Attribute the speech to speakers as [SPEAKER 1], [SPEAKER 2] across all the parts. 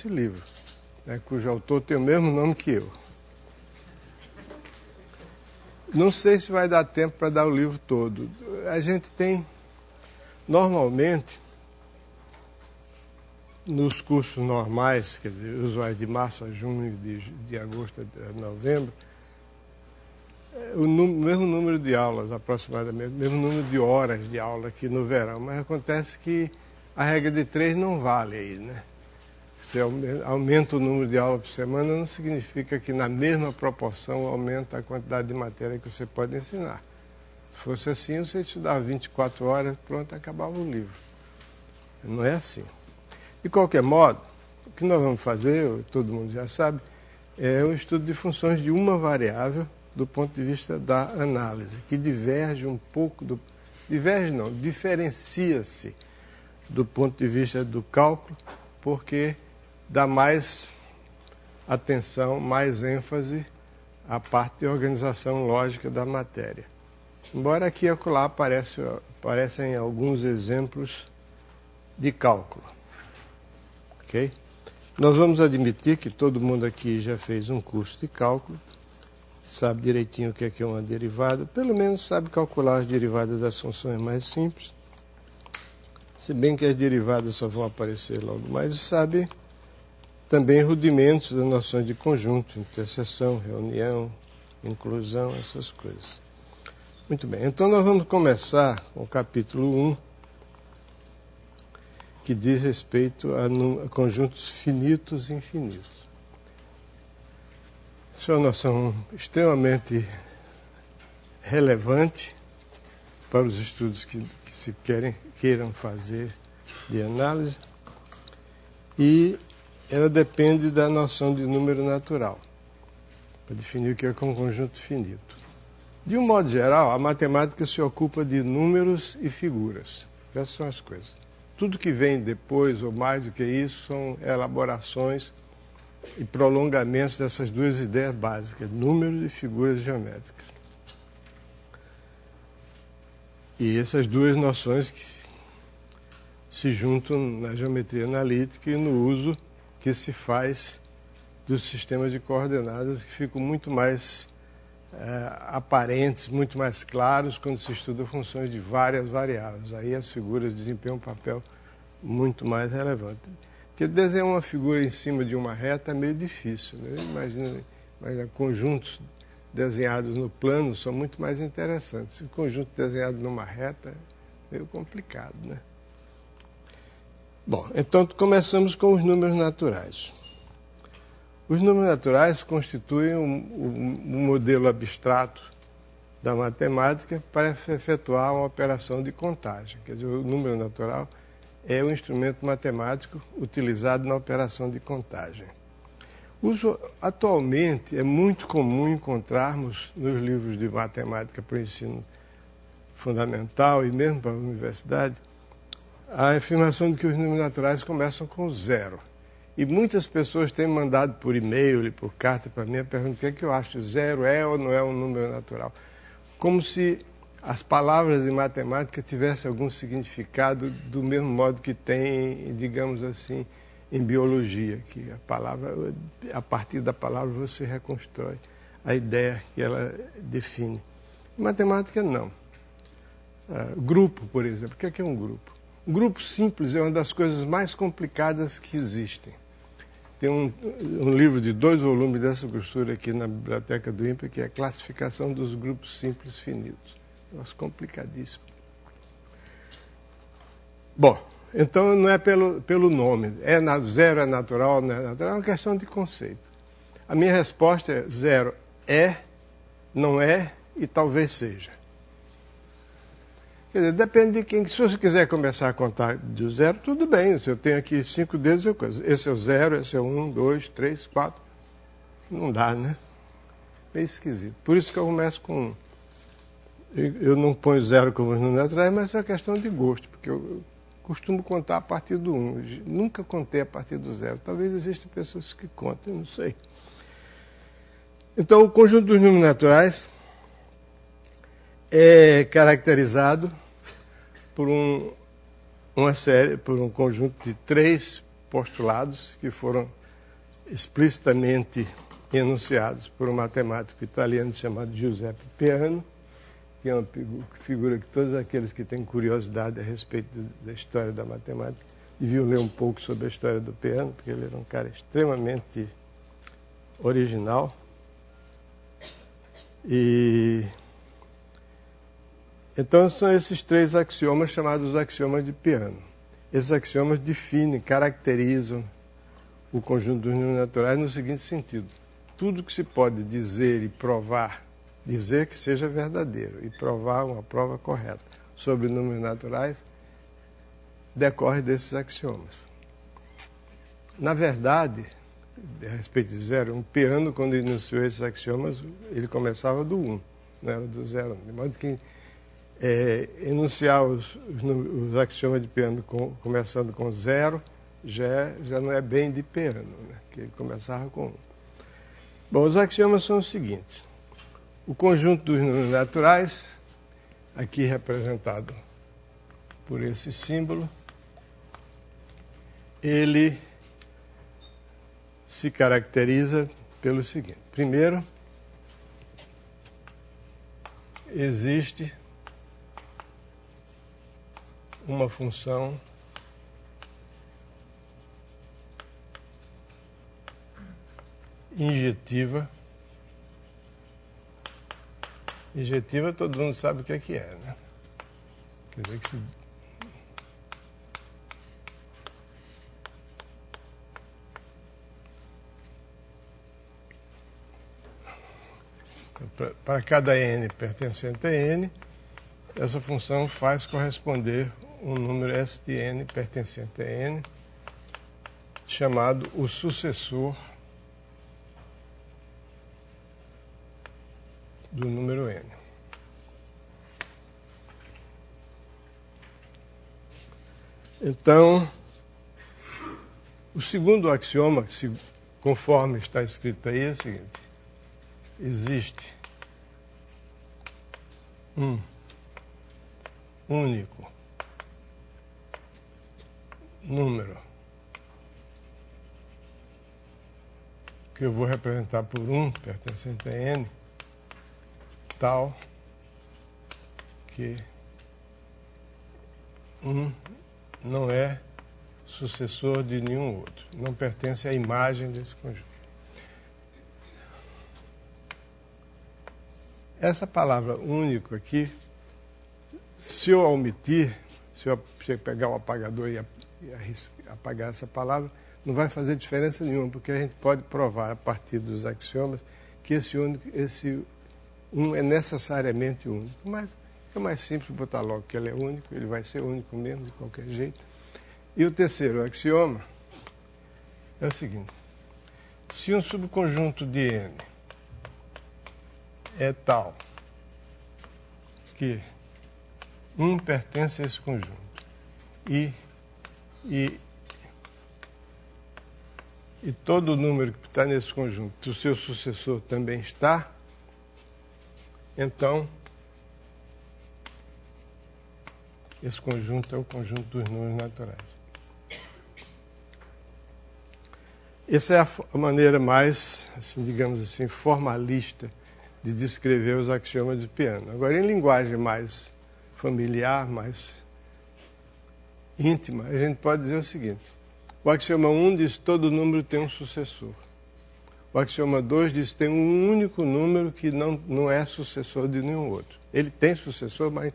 [SPEAKER 1] esse livro, né, cujo autor tem o mesmo nome que eu. Não sei se vai dar tempo para dar o livro todo. A gente tem, normalmente, nos cursos normais, quer dizer, usuários de março a junho, de agosto a novembro, o mesmo número de aulas, aproximadamente, o mesmo número de horas de aula aqui no verão. Mas acontece que a regra de 3 não vale aí, né? Se aumenta o número de aulas por semana, não significa que na mesma proporção aumenta a quantidade de matéria que você pode ensinar. Se fosse assim, você estudava 24 horas, pronto, acabava o livro. Não é assim. De qualquer modo, o que nós vamos fazer, todo mundo já sabe, é o estudo de funções de uma variável do ponto de vista da análise, que diverge um pouco do... Diverge não, diferencia-se do ponto de vista do cálculo, porque dá mais atenção, mais ênfase à parte de organização lógica da matéria. Embora aqui e acolá aparecem alguns exemplos de cálculo. Ok? Nós vamos admitir que todo mundo aqui já fez um curso de cálculo, sabe direitinho o que é uma derivada, pelo menos sabe calcular as derivadas das funções mais simples, se bem que as derivadas só vão aparecer logo mais, e sabe também rudimentos das noções de conjunto, interseção, reunião, inclusão, essas coisas. Muito bem, então nós vamos começar com o capítulo 1, que diz respeito a conjuntos finitos e infinitos. Isso é uma noção extremamente relevante para os estudos que se queiram fazer de análise, e ela depende da noção de número natural, para definir o que é um conjunto finito. De um modo geral, a matemática se ocupa de números e figuras. Essas são as coisas. Tudo que vem depois, ou mais do que isso, são elaborações e prolongamentos dessas duas ideias básicas, números e figuras geométricas. E essas duas noções que se juntam na geometria analítica e no uso que se faz dos sistemas de coordenadas, que ficam muito mais aparentes, muito mais claros quando se estuda funções de várias variáveis. Aí as figuras desempenham um papel muito mais relevante. Porque desenhar uma figura em cima de uma reta é meio difícil, né? Imagina conjuntos desenhados no plano são muito mais interessantes. O conjunto desenhado numa reta é meio complicado, né? Bom, então começamos com os números naturais. Os números naturais constituem um modelo abstrato da matemática para efetuar uma operação de contagem. Quer dizer, o número natural é um instrumento matemático utilizado na operação de contagem. Atualmente, é muito comum encontrarmos nos livros de matemática para o ensino fundamental e mesmo para a universidade, a afirmação de que os números naturais começam com zero. E muitas pessoas têm mandado por e-mail e por carta para mim a pergunta: o que é que eu acho? Zero é ou não é um número natural? Como se as palavras em matemática tivessem algum significado do mesmo modo que tem, digamos assim, em biologia, que a partir da palavra você reconstrói a ideia que ela define. Em matemática, não. Grupo, por exemplo. O que é um grupo? Um grupo simples é uma das coisas mais complicadas que existem. Tem um livro de 2 volumes dessa grossura aqui na biblioteca do INPE, que é a classificação dos grupos simples finitos. Nossa, complicadíssimo. Bom, então não é pelo nome. Zero é natural, não é natural, é uma questão de conceito. A minha resposta é: zero é, não é e talvez seja. Quer dizer, depende de quem. Se você quiser começar a contar de zero, tudo bem. Se eu tenho aqui 5 dedos, esse é o 0, esse é o 1, 2, 3, 4. Não dá, né? É esquisito. Por isso que eu começo com 1. Eu não ponho 0 como os números naturais, mas é uma questão de gosto, porque eu costumo contar a partir do 1. Nunca contei a partir do 0. Talvez existam pessoas que contem, eu não sei. Então, o conjunto dos números naturais é caracterizado por um conjunto de 3
[SPEAKER 2] postulados que foram explicitamente enunciados por um matemático italiano chamado Giuseppe Peano, que é uma figura que todos aqueles que têm curiosidade a respeito da história da matemática deviam ler um pouco sobre a história do Peano, porque ele era um cara extremamente original. E então são esses 3 axiomas chamados axiomas de Peano. Esses axiomas definem, caracterizam o conjunto dos números naturais no seguinte sentido: tudo que se pode dizer e provar, dizer que seja verdadeiro e provar uma prova correta sobre números naturais, decorre desses axiomas. Na verdade, a respeito de 0, um Peano, quando iniciou esses axiomas, ele começava do 1, não era do 0. De modo que enunciar os axiomas de Peano começando com 0 já não é bem de Peano, né? Que ele começava com 1. Bom, os axiomas são os seguintes. O conjunto dos números naturais, aqui representado por esse símbolo, ele se caracteriza pelo seguinte. Primeiro, existe uma função injetiva. Injetiva todo mundo sabe o que é, né? Quer dizer que para cada n pertencente a n, essa função faz corresponder um número S de n pertencente a n, chamado o sucessor do número n. Então, o segundo axioma, conforme está escrito aí, é o seguinte: existe um único número que eu vou representar por 1 pertencente a n, tal que 1 não é sucessor de nenhum outro, não pertence à imagem desse conjunto. Essa palavra único aqui, se eu omitir, se eu pegar um apagador e apagar essa palavra, não vai fazer diferença nenhuma, porque a gente pode provar a partir dos axiomas que esse 1 é necessariamente único. Mas é mais simples botar logo que ele é único, ele vai ser único mesmo, de qualquer jeito. E o terceiro axioma é o seguinte: se um subconjunto de n é tal que 1 pertence a esse conjunto e todo número que está nesse conjunto, o seu sucessor também está, então esse conjunto é o conjunto dos números naturais. Essa é a maneira mais, assim, digamos assim, formalista de descrever os axiomas de Peano. Agora, em linguagem mais familiar, mais íntima, a gente pode dizer o seguinte: o axioma 1 diz que todo número tem um sucessor. O axioma 2 diz que tem um único número que não é sucessor de nenhum outro. Ele tem sucessor, mas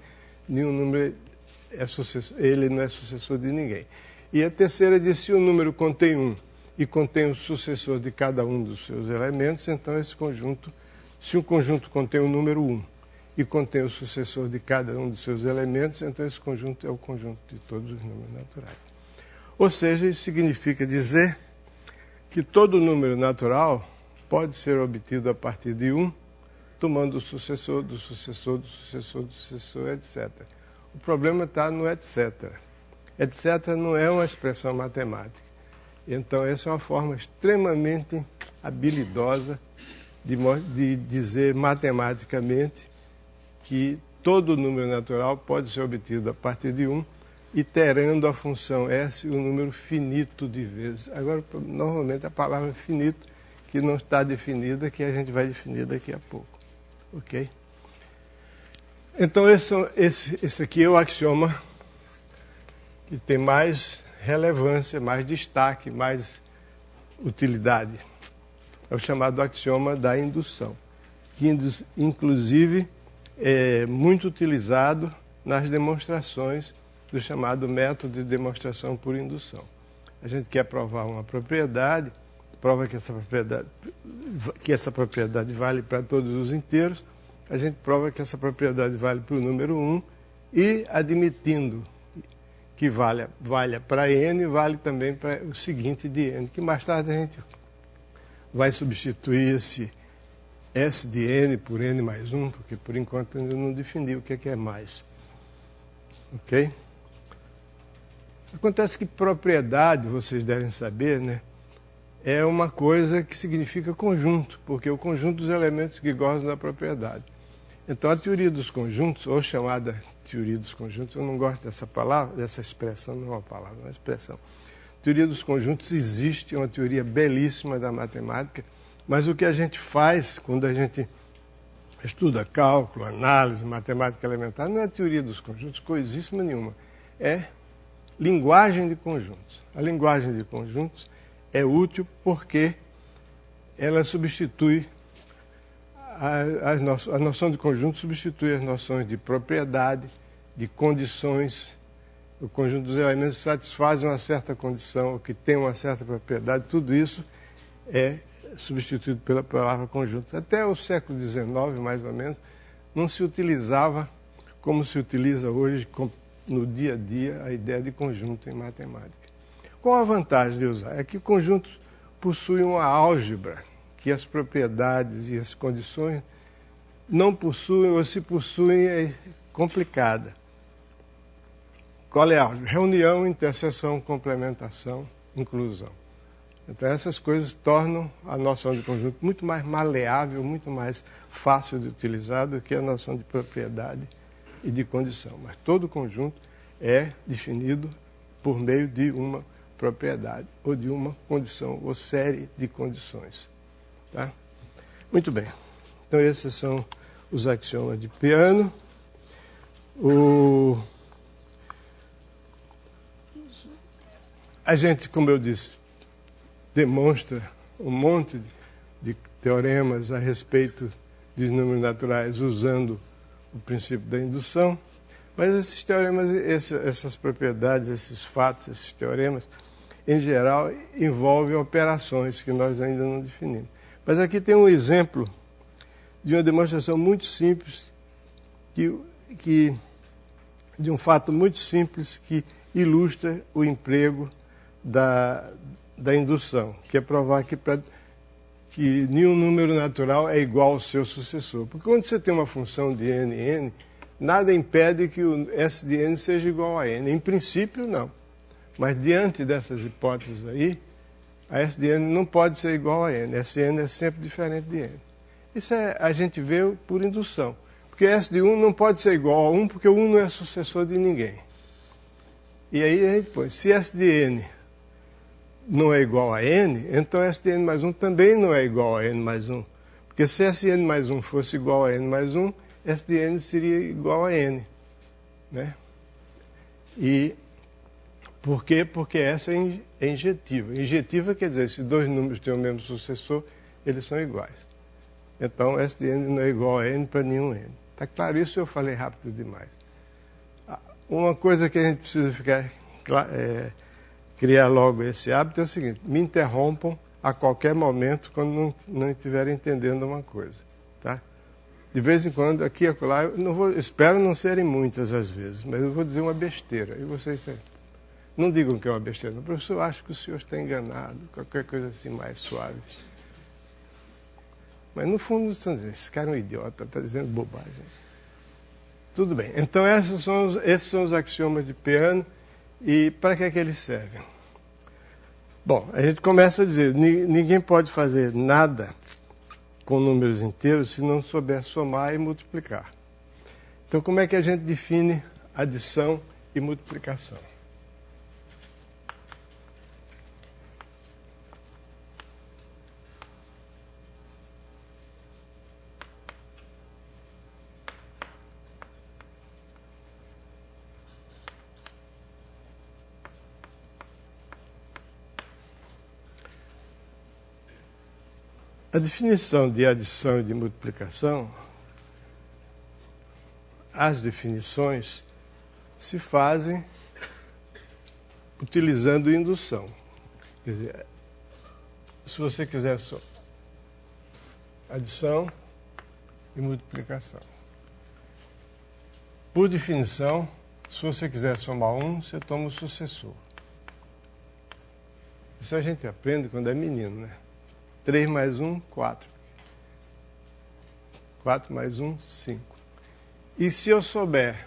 [SPEAKER 2] nenhum número é sucessor, ele não é sucessor de ninguém. E a terceira diz que se o número contém 1 e contém o sucessor de cada um dos seus elementos, então esse conjunto, se o conjunto contém o número 1 e contém o sucessor de cada um dos seus elementos, então esse conjunto é o conjunto de todos os números naturais. Ou seja, isso significa dizer que todo número natural pode ser obtido a partir de 1, tomando o sucessor do sucessor do sucessor do sucessor, etc. O problema está no etc. Etc não é uma expressão matemática. Então, essa é uma forma extremamente habilidosa de dizer matematicamente que todo número natural pode ser obtido a partir de 1,
[SPEAKER 1] iterando a função S o número finito de vezes. Agora, normalmente a palavra finito, que não está definida, que a gente vai definir daqui a pouco. Ok? Então, esse aqui é o axioma que tem mais relevância, mais destaque, mais utilidade. É o chamado axioma da indução, que inclusive é muito utilizado nas demonstrações do chamado método de demonstração por indução. A gente quer provar uma propriedade, prova que essa propriedade vale para todos os inteiros, a gente prova que essa propriedade vale para o número 1 e, admitindo que valha para n, vale também para o seguinte de n, que mais tarde a gente vai substituir esse S de n por n mais 1, porque por enquanto ainda não defini o que é mais. Ok? Acontece que propriedade, vocês devem saber, né, é uma coisa que significa conjunto, porque é o conjunto dos elementos que gozam da propriedade. Então, a teoria dos conjuntos, ou chamada teoria dos conjuntos, eu não gosto dessa palavra, dessa expressão, não é uma palavra, é uma expressão. Teoria dos conjuntos existe, é uma teoria belíssima da matemática, mas o que a gente faz quando a gente estuda cálculo, análise, matemática elementar, não é teoria dos conjuntos, coisíssima nenhuma. É linguagem de conjuntos. A linguagem de conjuntos é útil porque ela substitui, a noção de conjunto substitui as noções de propriedade, de condições. O conjunto dos elementos satisfaz uma certa condição, que tem uma certa propriedade, tudo isso é substituído pela palavra conjunto. Até o século XIX, mais ou menos, não se utilizava como se utiliza hoje no dia a dia a ideia de conjunto em matemática. Qual a vantagem de usar? É que o conjunto possui uma álgebra, que as propriedades e as condições não possuem, ou se possuem, é complicada. Qual é a álgebra? Reunião, interseção, complementação, inclusão. Então, essas coisas tornam a noção de conjunto muito mais maleável, muito mais fácil de utilizar do que a noção de propriedade e de condição. Mas todo conjunto é definido por meio de uma propriedade, ou de uma condição, ou série de condições. Tá? Muito bem. Então, esses são os axiomas de Peano. A gente, como eu disse, demonstra um monte de teoremas a respeito de números naturais usando o princípio da indução, mas esses teoremas, essas propriedades, esses fatos, esses teoremas, em geral, envolvem operações que nós ainda não definimos. Mas aqui tem um exemplo de uma demonstração muito simples, de um fato muito simples que ilustra o emprego da indução, que é provar que nenhum número natural é igual ao seu sucessor. Porque quando você tem uma função de n, nada impede que o S de n seja igual a n. Em princípio, não. Mas diante dessas hipóteses aí, a S de n não pode ser igual a n. Sn é sempre diferente de n. Isso a gente vê por indução. Porque S de 1 não pode ser igual a 1, porque o 1 não é sucessor de ninguém. E aí a gente põe, se S de n não é igual a n, então S de n mais 1 também não é igual a n mais 1. Porque se S de n mais 1 fosse igual a n mais 1, S de n seria igual a n. Né? E por quê? Porque essa é injetiva. Injetiva quer dizer, se dois números têm o mesmo sucessor, eles são iguais. Então, S de n não é igual a n para nenhum n. Está claro isso? Eu falei rápido demais. Uma coisa que a gente precisa criar logo esse hábito é o seguinte: me interrompam a qualquer momento quando não estiverem entendendo uma coisa. Tá? De vez em quando, aqui e acolá, espero não serem muitas às vezes, mas eu vou dizer uma besteira. E vocês não digam que é uma besteira. Não. Professor, eu acho que o senhor está enganado, qualquer coisa assim mais suave. Mas no fundo estão dizendo, esse cara é um idiota, está dizendo bobagem. Tudo bem. Então esses são os axiomas de Peano. E para que eles servem? Bom, a gente começa a dizer, ninguém pode fazer nada com números inteiros se não souber somar e multiplicar. Então como é que a gente define adição e multiplicação. A definição de adição e de multiplicação, as definições se fazem utilizando indução. Quer dizer, se você quiser adição e multiplicação. Por definição, se você quiser somar um, você toma o sucessor. Isso a gente aprende quando é menino, né? 3 mais 1, 4. 4 mais 1, 5. E se eu souber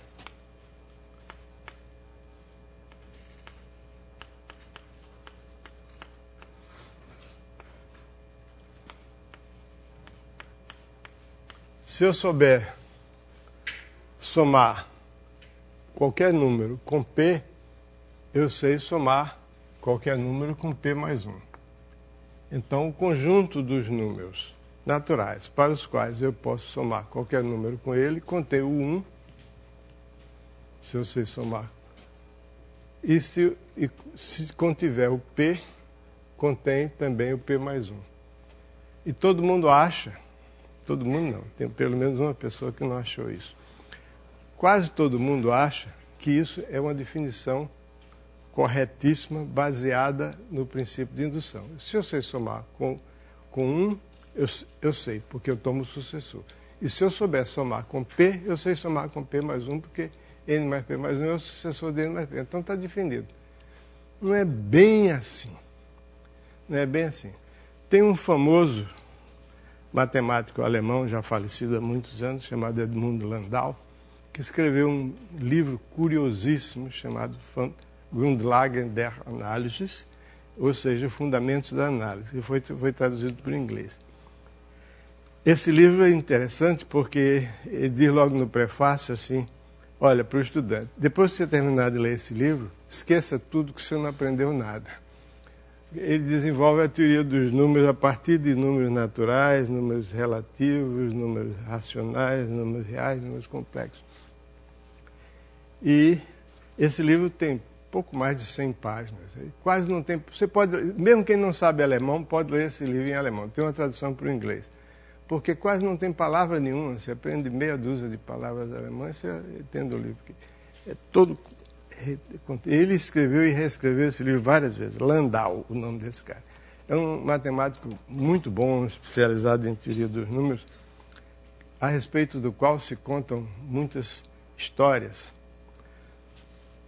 [SPEAKER 1] somar qualquer número com P, eu sei somar qualquer número com P mais 1. Então, o conjunto dos números naturais para os quais eu posso somar qualquer número com ele contém o 1, se eu sei somar. E se contiver o P, contém também o P mais 1. E todo mundo acha, todo mundo não, tem pelo menos uma pessoa que não achou isso. Quase todo mundo acha que isso é uma definição corretíssima, baseada no princípio de indução. Se eu sei somar com 1, eu sei, porque eu tomo o sucessor. E se eu souber somar com P, eu sei somar com P mais 1, porque N mais P mais 1 é o sucessor de N mais P. Então está definido. Não é bem assim. Não é bem assim. Tem um famoso matemático alemão, já falecido há muitos anos, chamado Edmund Landau, que escreveu um livro curiosíssimo chamado Grundlagen der Analysis, ou seja, Fundamentos da Análise, que foi traduzido para o inglês. Esse livro é interessante porque ele diz logo no prefácio assim, olha, para o estudante, depois que você terminar de ler esse livro, esqueça tudo que você não aprendeu nada. Ele desenvolve a teoria dos números a partir de números naturais, números relativos, números racionais, números reais, números complexos. E esse livro tem pouco mais de 100 páginas. Quase não tem. Você pode, mesmo quem não sabe alemão, pode ler esse livro em alemão. Tem uma tradução para o inglês. Porque quase não tem palavra nenhuma. Você aprende meia dúzia de palavras alemãs, você entende o livro. É todo. Ele escreveu e reescreveu esse livro várias vezes. Landau, o nome desse cara. É um matemático muito bom, especializado em teoria dos números, a respeito do qual se contam muitas histórias.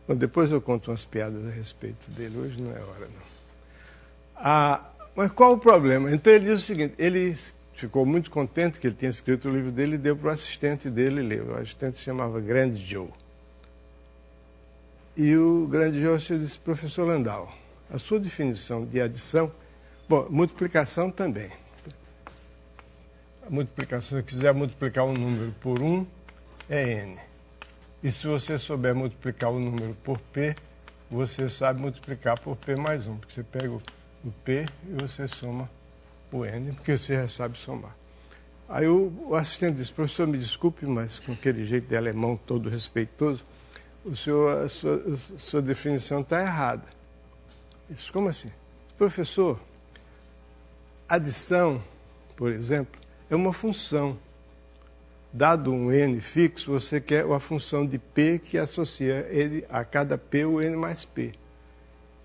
[SPEAKER 1] Bom, depois eu conto umas piadas a respeito dele, hoje não é hora, não. Mas qual o problema? Então ele diz o seguinte, ele ficou muito contente que ele tinha escrito o livro dele e deu para o assistente dele ler. O assistente se chamava Grande Joe. E o Grande Joe disse, professor Landau, a sua definição de adição, bom, multiplicação também. A multiplicação, se quiser multiplicar um número por 1, é N. E se você souber multiplicar o número por P, você sabe multiplicar por P mais 1, porque você pega o P e você soma o N, porque você já sabe somar. Aí o assistente disse, professor, me desculpe, mas com aquele jeito de alemão todo respeitoso, a sua definição está errada. Eu disse, como assim? Professor, adição, por exemplo, é uma função. Dado um N fixo, você quer a função de P que associa ele a cada P o N mais P.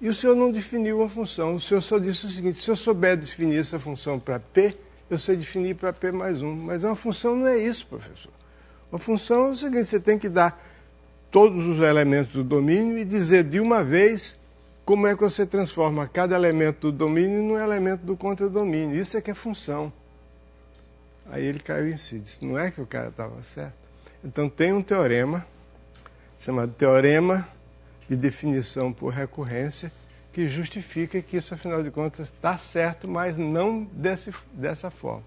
[SPEAKER 1] E o senhor não definiu uma função. O senhor só disse o seguinte, se eu souber definir essa função para P, eu sei definir para P mais 1. Mas uma função não é isso, professor. Uma função é o seguinte, você tem que dar todos os elementos do domínio e dizer de uma vez como é que você transforma cada elemento do domínio num elemento do contradomínio. Isso é que é função. Aí ele caiu em si, disse, não é que o cara estava certo? Então tem um teorema, chamado Teorema de Definição por Recorrência, que justifica que isso, afinal de contas, está certo, mas não dessa forma.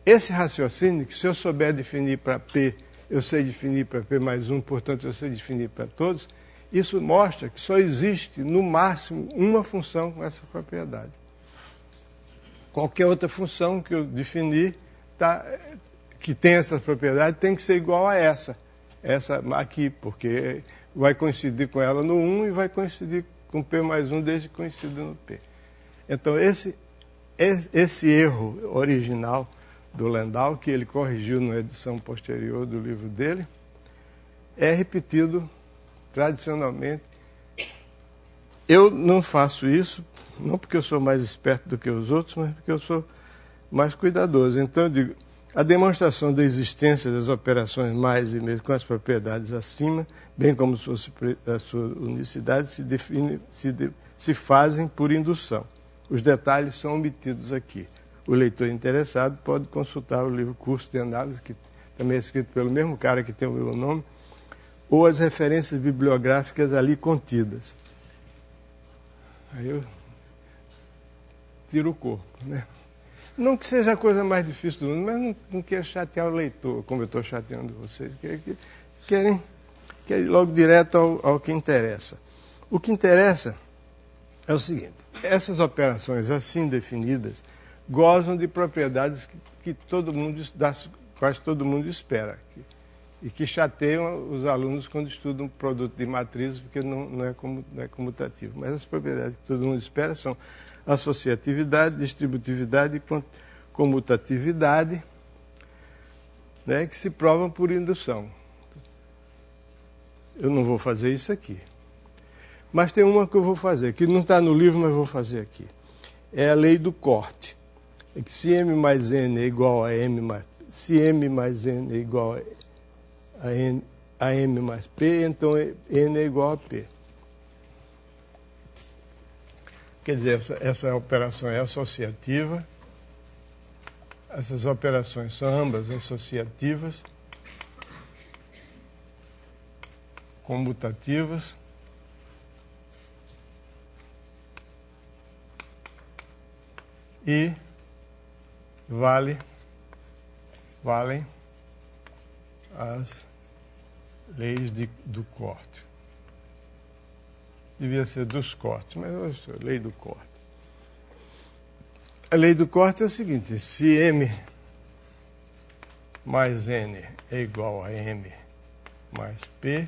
[SPEAKER 1] Esse raciocínio, que se eu souber definir para P, eu sei definir para P mais 1, portanto eu sei definir para todos, Isso mostra que só existe, no máximo, uma função com essa propriedade. Qualquer outra função que eu definir, que tem essa propriedade, tem que ser igual a essa aqui, porque vai coincidir com ela no 1 e vai coincidir com P mais 1 desde que coincida no P. Então, esse erro original do Landau, que ele corrigiu na edição posterior do livro dele, é repetido tradicionalmente. Eu não faço isso, não porque eu sou mais esperto do que os outros, mas porque eu sou mais cuidadoso. Então, eu digo, a demonstração da existência das operações mais e menos com as propriedades acima, bem como a sua unicidade, se fazem por indução. Os detalhes são omitidos aqui. O leitor interessado pode consultar o livro Curso de Análise, que também é escrito pelo mesmo cara que tem o meu nome, ou as referências bibliográficas ali contidas. Aí eu tiro o corpo, né? Não que seja a coisa mais difícil do mundo, mas não quero chatear o leitor, como eu estou chateando vocês, querem ir logo direto ao que interessa. O que interessa é o seguinte: essas operações assim definidas gozam de propriedades das quais todo mundo espera, e que chateiam os alunos quando estudam um produto de matrizes, porque não é comutativo. Mas as propriedades que todo mundo espera são associatividade, distributividade e comutatividade, né, que se provam por indução. Eu não vou fazer isso aqui. Mas tem uma que eu vou fazer, que não está no livro, mas vou fazer aqui. É a lei do corte. É que se M mais N é igual a M mais... Se M mais N é igual a M mais P, então N é igual a P. Quer dizer, essa operação é associativa. Essas operações são ambas associativas, comutativas, e valem as leis do corte. Devia ser dos cortes, mas hoje é a lei do corte. A lei do corte é o seguinte: se M mais N é igual a M mais P,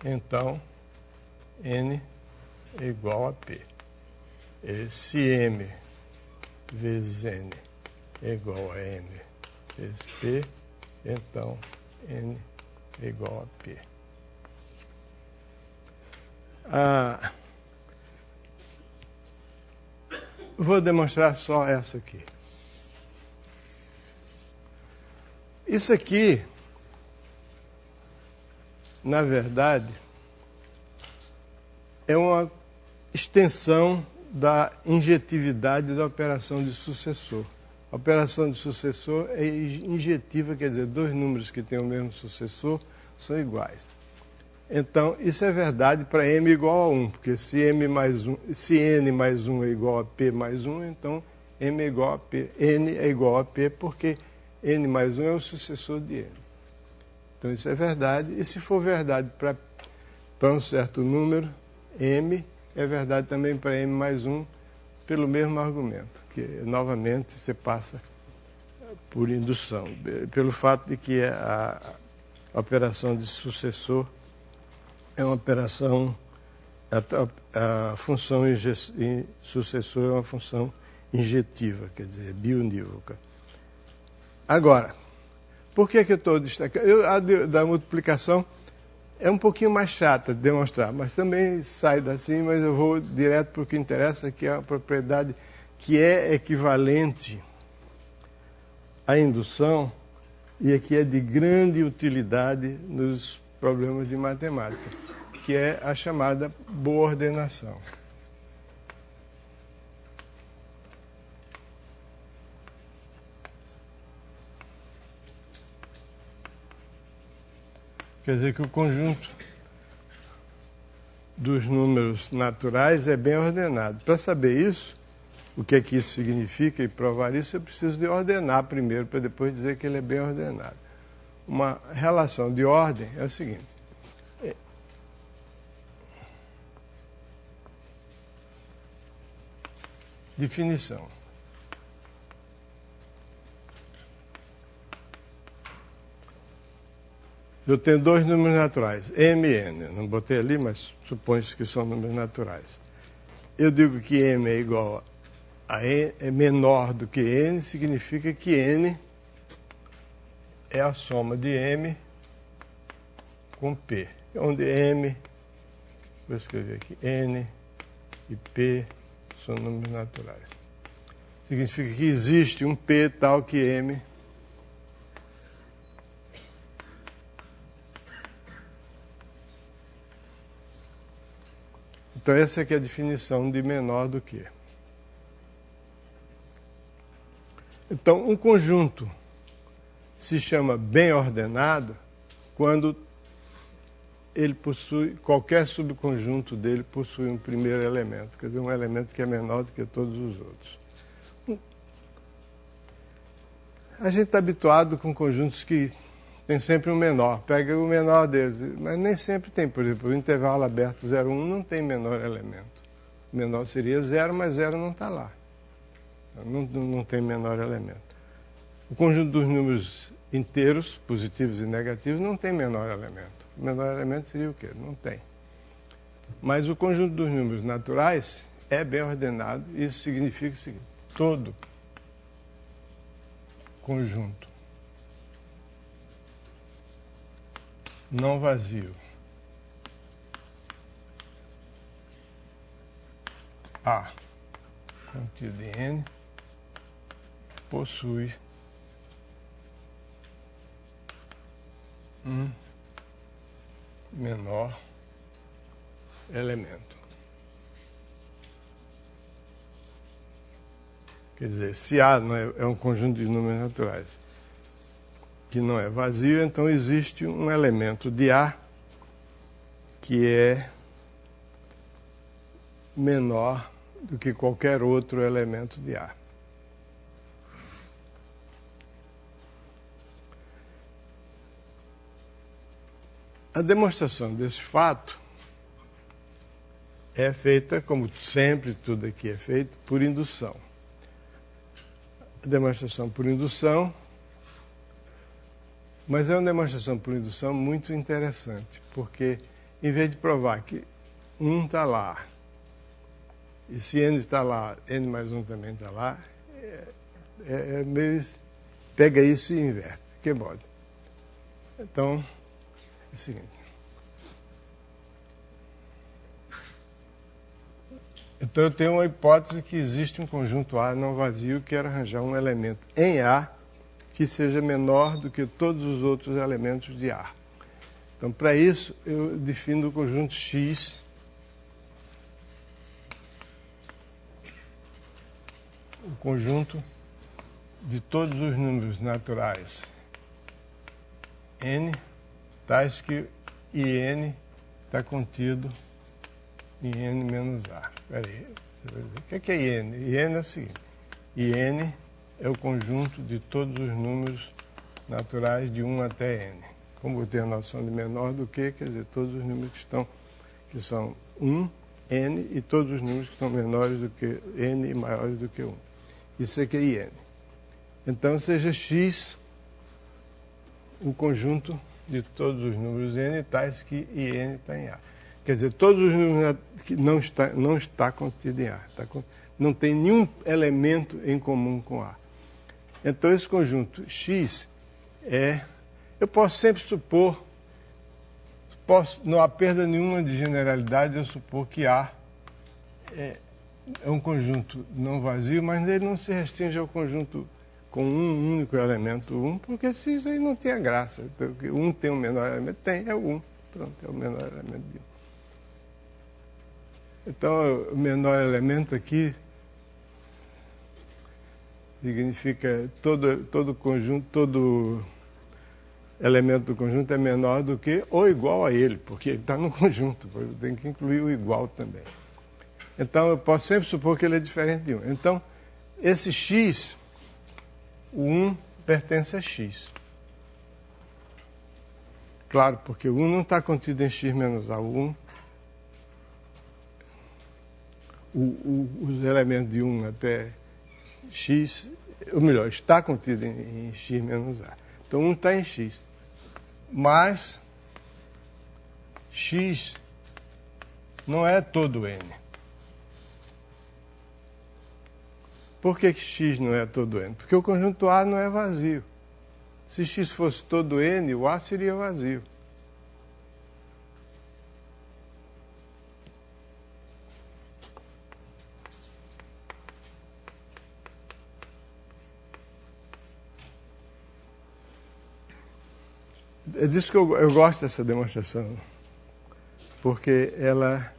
[SPEAKER 1] então N é igual a P. E se M vezes N é igual a M vezes P, então N é igual a P. Vou demonstrar só essa aqui. Isso aqui, na verdade, é uma extensão da injetividade da operação de sucessor. A operação de sucessor é injetiva, quer dizer, dois números que têm o mesmo sucessor são iguais. Então, isso é verdade para M igual a 1, porque se N mais 1 é igual a P mais 1, então M é igual a P. N é igual a P porque N mais 1 é o sucessor de N. Então, isso é verdade. E se for verdade para um certo número, M, é verdade também para M mais 1, pelo mesmo argumento, que novamente você passa por indução, pelo fato de que a operação de sucessor é uma operação, a função sucessor é uma função injetiva, quer dizer, bionívoca. Agora, por que eu estou destacando? A da multiplicação é um pouquinho mais chata de demonstrar, mas também sai assim, mas eu vou direto para o que interessa, que é a propriedade que é equivalente à indução e que é de grande utilidade nos problemas de matemática, que é a chamada boa ordenação. Quer dizer que o conjunto dos números naturais é bem ordenado. Para saber isso, o que é que isso significa e provar isso, eu preciso de ordenar primeiro, para depois dizer que ele é bem ordenado. Uma relação de ordem é o seguinte: Definição. Eu tenho dois números naturais, M e N. Não botei ali, mas supõe-se que são números naturais. Eu digo que M é igual a N, é menor do que N, significa que N é a soma de M com P. Onde M, vou escrever aqui, N e P são números naturais. Significa que existe um P tal que M Então, essa aqui é a definição de menor do que. Então, um conjunto se chama bem ordenado quando ele possui, qualquer subconjunto dele possui um primeiro elemento, quer dizer, um elemento que é menor do que todos os outros. A gente está habituado com conjuntos que tem sempre um menor, pega o menor deles, mas nem sempre tem. Por exemplo, o intervalo aberto 0, 1 não tem menor elemento. O menor seria 0, mas 0 não está lá. Não tem menor elemento. O conjunto dos números inteiros, positivos e negativos, não tem menor elemento. O menor elemento seria o quê? Não tem. Mas o conjunto dos números naturais é bem ordenado. Isso significa o seguinte: todo conjunto não vazio A contido em N possui um menor elemento. Quer dizer, se A não é um conjunto de números naturais que não é vazio, então existe um elemento de A que é menor do que qualquer outro elemento de A. A demonstração desse fato é feita, como sempre tudo aqui é feito, por indução. A demonstração por indução, mas é uma demonstração por indução muito interessante, porque em vez de provar que 1 está lá, e se N está lá, N mais 1 também está lá, meio, pega isso e inverte. Que modo? Então, é o seguinte. Então eu tenho uma hipótese que existe um conjunto A não vazio, quero arranjar um elemento em A que seja menor do que todos os outros elementos de A. Então, para isso, eu defino o conjunto X o conjunto de todos os números naturais N, tais que IN está contido em N menos A. Espera aí, você vai dizer, o que é IN? IN é o seguinte, IN é o conjunto de todos os números naturais de 1 até N. Como eu tenho a noção de menor do que, quer dizer, todos os números que são 1, N, e todos os números que são menores do que N e maiores do que 1. Isso aqui é IN. Então, seja X o conjunto de todos os números N tais que IN está em A. Quer dizer, todos os números que não está contido em A. Não tem nenhum elemento em comum com A. Então, esse conjunto X eu posso sempre supor, não há perda nenhuma de generalidade, eu supor que A é um conjunto não vazio, mas ele não se restringe ao conjunto com um único elemento 1, porque se isso aí não tem a graça. Porque 1 tem um menor elemento? Tem, é o 1. Pronto, é o menor elemento de 1. Então, o menor elemento aqui significa todo conjunto, todo elemento do conjunto é menor do que ou igual a ele, porque ele está no conjunto, tem que incluir o igual também. Então, eu posso sempre supor que ele é diferente de 1. Então, esse X, o 1 pertence a X. Claro, porque o 1 não está contido em X menos A. O os elementos de 1 até x, ou melhor, está contido em x menos a. Então 1 está em x. Mas x não é todo n. Por que x não é todo n? Porque o conjunto A não é vazio. Se x fosse todo n, o A seria vazio. É disso que eu gosto dessa demonstração, porque ela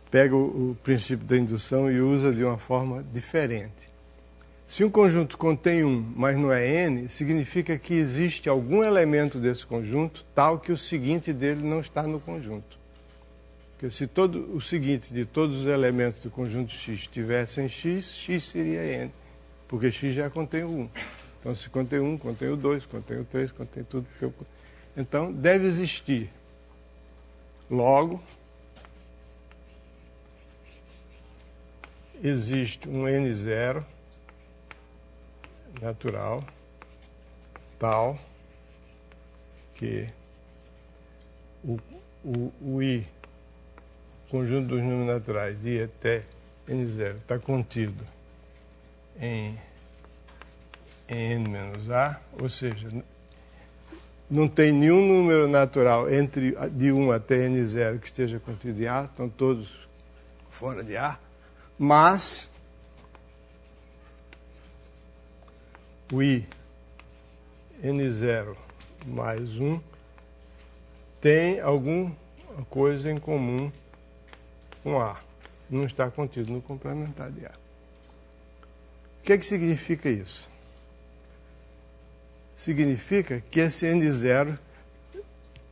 [SPEAKER 1] pega o princípio da indução e usa de uma forma diferente. Se um conjunto contém 1, mas não é n, significa que existe algum elemento desse conjunto tal que o seguinte dele não está no conjunto. Porque se o seguinte de todos os elementos do conjunto x tivessem x, x seria n, porque x já contém o 1. Então, se contém 1, contém o 2, contém o 3, contém tudo. Então, deve existir. Logo, existe um n0 natural tal que o i, conjunto dos números naturais de i até n0, está contido em n menos a, ou seja, não tem nenhum número natural de 1 até n0 que esteja contido em A, estão todos fora de A, mas o i n0 mais 1 tem alguma coisa em comum com A, não está contido no complementar de A. O que significa isso? Significa que esse n0,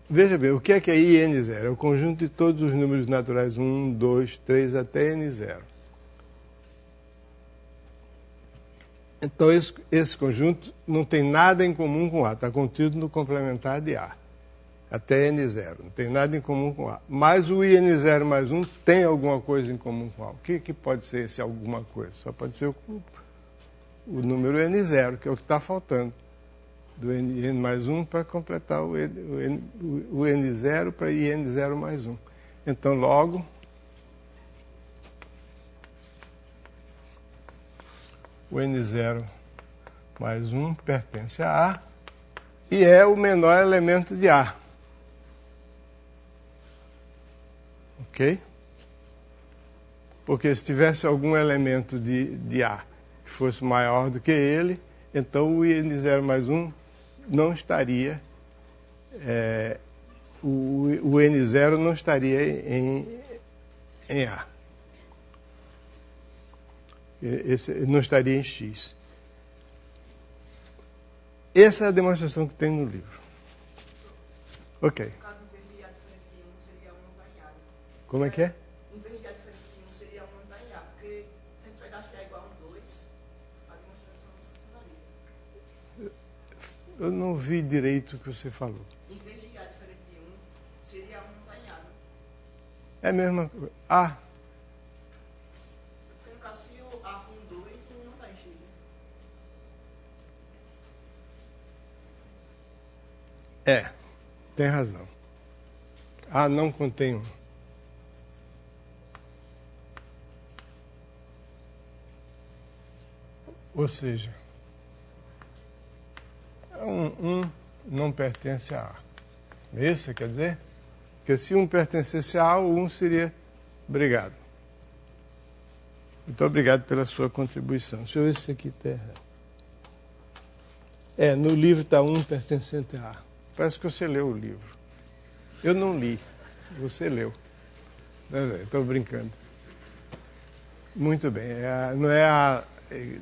[SPEAKER 1] veja bem, o que é i n0? É o conjunto de todos os números naturais 1, 2, 3 até n0. Então esse conjunto não tem nada em comum com A, está contido no complementar de A, até n0, não tem nada em comum com A. Mas o i n0 mais 1 tem alguma coisa em comum com A. O que pode ser esse alguma coisa? Só pode ser o número n0, que é o que está faltando. Do n mais 1 para completar o n0 para in0 mais 1. Então, logo, o n0 mais 1 pertence a A e é o menor elemento de A. Ok? Porque se tivesse algum elemento de A que fosse maior do que ele, então o n0 mais 1 não estaria, o n0 não estaria em A. Não estaria em x. Essa é a demonstração que tem no livro. Ok.
[SPEAKER 3] No caso, em vez de A diferente de 1, seria 1 não está em A.
[SPEAKER 1] Como é que é?
[SPEAKER 3] Em vez de A diferente de 1, seria 1 não está em A. Porque se a gente pegasse A igual a 2, a demonstração não funcionaria.
[SPEAKER 1] Eu não vi direito o que você falou.
[SPEAKER 3] Em vez de A diferente de 1, seria 1 não está em A. Né?
[SPEAKER 1] É a mesma coisa. A.
[SPEAKER 3] Porque no caso, se o A for um 2, 1 não está em X. Né?
[SPEAKER 1] Tem razão. A não contém 1. Ou seja, 1 não pertence a A. Isso quer dizer? Porque se 1 pertencesse a A, o 1 seria... Obrigado. Muito obrigado pela sua contribuição. Deixa eu ver se isso aqui está errado. No livro está 1 pertencente a A. Parece que você leu o livro. Eu não li. Você leu. Estou brincando. Muito bem. Não é A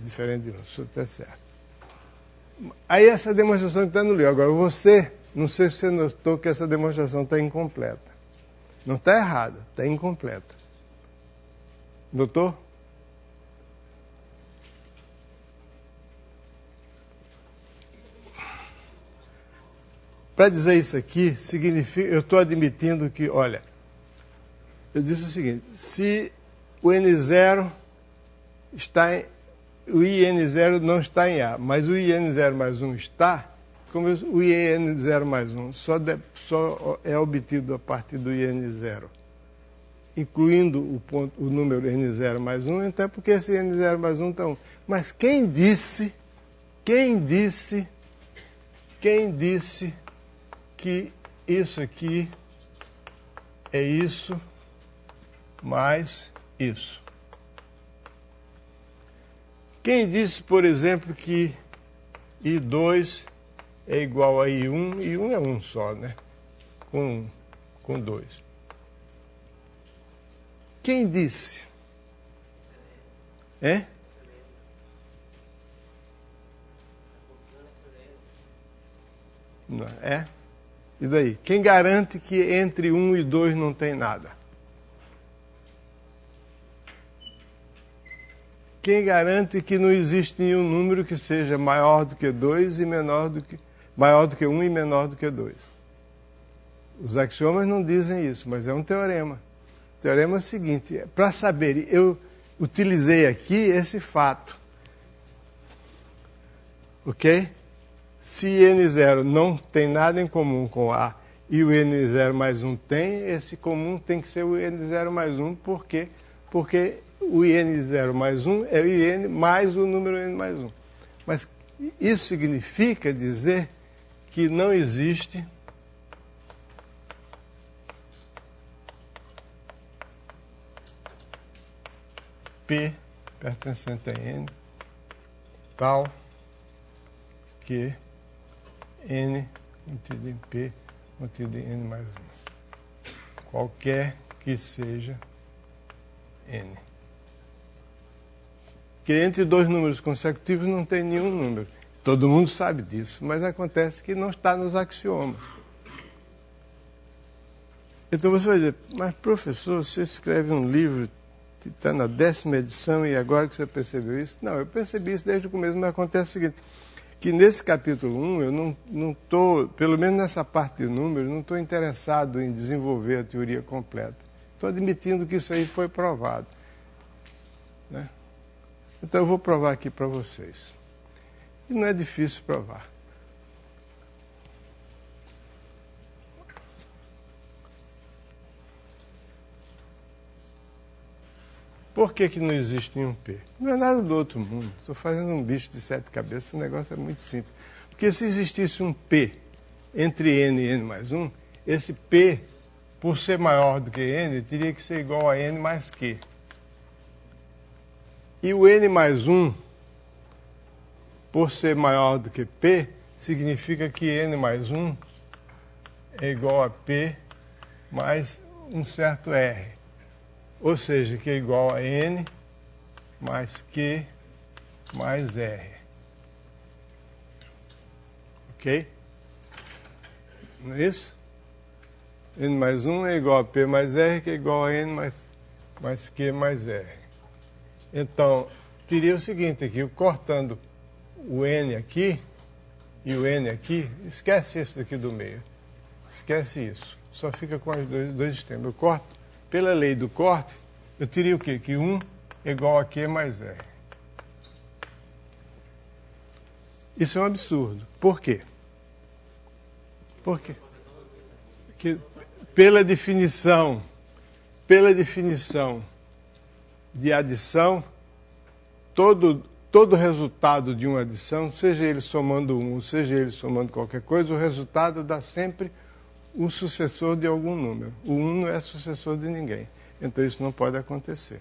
[SPEAKER 1] diferente de 1. Isso está certo. Aí essa demonstração que está no livro. Agora você, não sei se você notou que essa demonstração está incompleta. Não está errada, está incompleta. Notou? Para dizer isso aqui, significa, eu estou admitindo que, olha, eu disse o seguinte, se o N0 está em... O IN0 não está em A, mas o IN0 mais 1 está, como o IN0 mais 1 só é obtido a partir do IN0, incluindo o número N0 mais 1, então é porque esse N0 mais 1 está 1. Mas quem disse que isso aqui é isso mais isso? Quem disse, por exemplo, que I2 é igual a I1, I1 é 1 só, né? Com 2. Quem disse? É? Não, é? E daí? Quem garante que entre 1 e 2 não tem nada? Quem garante que não existe nenhum número que seja maior do que 2 e maior do que 1 e menor do que 2? Os axiomas não dizem isso, mas é um teorema. O teorema é o seguinte, para saber, eu utilizei aqui esse fato. Ok? Se N0 não tem nada em comum com A e o N0 mais 1 tem, esse comum tem que ser o N0 mais 1, por quê? Porque o IN0 mais 1 é o IN mais o número N mais 1. Mas isso significa dizer que não existe P pertencente a N tal que N contido em P contido em N mais 1. Qualquer que seja N. Que entre dois números consecutivos não tem nenhum número. Todo mundo sabe disso, mas acontece que não está nos axiomas. Então você vai dizer, mas professor, você escreve um livro que está na 10ª edição e agora que você percebeu isso? Não, eu percebi isso desde o começo, mas acontece o seguinte, que nesse capítulo 1 eu não estou, pelo menos nessa parte de números, não estou interessado em desenvolver a teoria completa. Estou admitindo que isso aí foi provado. Né? Então eu vou provar aqui para vocês. E não é difícil provar. Por que não existe nenhum P? Não é nada do outro mundo. Estou fazendo um bicho de 7 cabeças, o negócio é muito simples. Porque se existisse um P entre N e N mais 1, esse P, por ser maior do que N, teria que ser igual a N mais Q. E o N mais 1, por ser maior do que P, significa que N mais 1 é igual a P mais um certo R. Ou seja, que é igual a N mais Q mais R. Ok? Não é isso? N mais 1 é igual a P mais R, que é igual a N mais Q mais R. Então, teria o seguinte aqui, eu cortando o N aqui e o N aqui, esquece isso daqui do meio. Esquece isso. Só fica com os dois extremos. Eu corto, pela lei do corte, eu teria o quê? Que 1 é igual a Q mais R. Isso é um absurdo. Por quê? Por quê? Porque pela definição de adição, todo resultado de uma adição, seja ele somando 1, seja ele somando qualquer coisa, o resultado dá sempre o sucessor de algum número. O 1 não é sucessor de ninguém. Então isso não pode acontecer.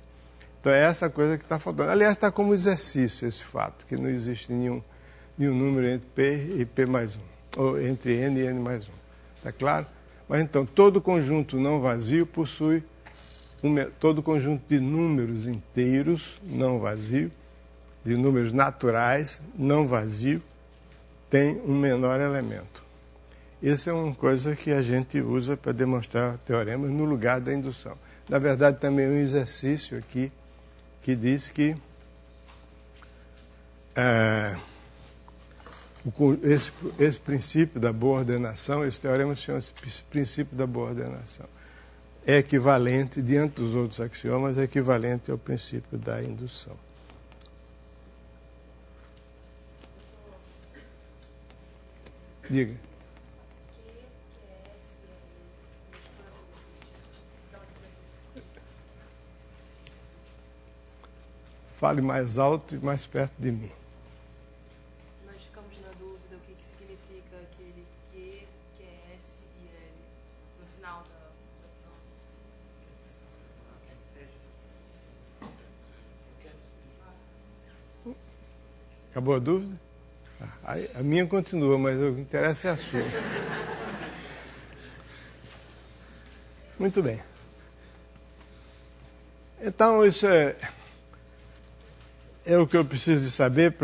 [SPEAKER 1] Então é essa coisa que está faltando. Aliás, está como exercício esse fato, que não existe nenhum número entre P e P mais 1, ou entre N e N mais 1. Está claro? Mas então, todo conjunto não vazio possui todo conjunto de números inteiros não vazio, de números naturais não vazio, tem um menor elemento. Isso é uma coisa que a gente usa para demonstrar teoremas no lugar da indução. Na verdade, também é um exercício aqui que diz que esse princípio da boa ordenação, esse teorema se chama princípio da boa ordenação. é equivalente, diante dos outros axiomas, é equivalente ao princípio da indução. Diga. Fale mais alto e mais perto de mim.
[SPEAKER 4] Nós ficamos na dúvida o que significa aquele Q, QS e L no final da prova.
[SPEAKER 1] Acabou a dúvida? A minha continua, mas o que interessa é a sua. Muito bem. Então, isso é o que eu preciso de saber,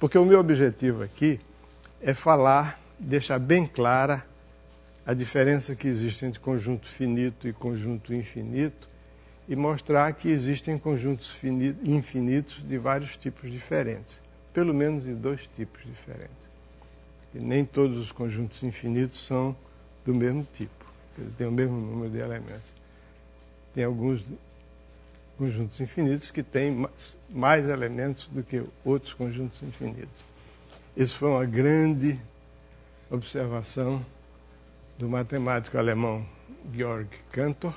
[SPEAKER 1] porque o meu objetivo aqui é falar, deixar bem clara a diferença que existe entre conjunto finito e conjunto infinito e mostrar que existem conjuntos infinitos de vários tipos diferentes, pelo menos de 2 tipos diferentes. E nem todos os conjuntos infinitos são do mesmo tipo, tem o mesmo número de elementos. Tem alguns conjuntos infinitos que têm mais elementos do que outros conjuntos infinitos. Isso foi uma grande observação do matemático alemão Georg Cantor.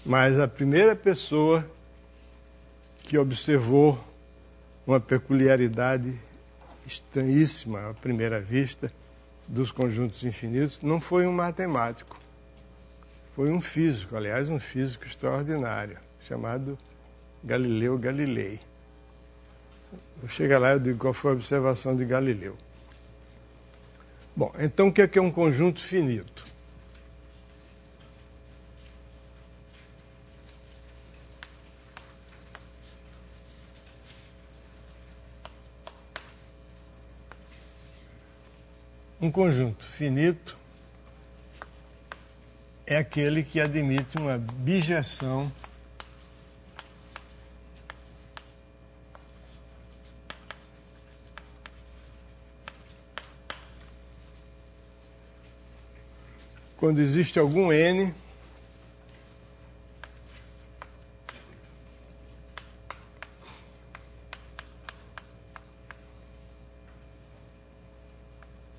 [SPEAKER 1] Mas a primeira pessoa que observou uma peculiaridade estranhíssima à primeira vista dos conjuntos infinitos não foi um matemático, foi um físico, aliás, um físico extraordinário, chamado Galileu Galilei. Eu chego lá e digo qual foi a observação de Galileu. Bom, então o que é um conjunto finito? Um conjunto finito é aquele que admite uma bijeção quando existe algum n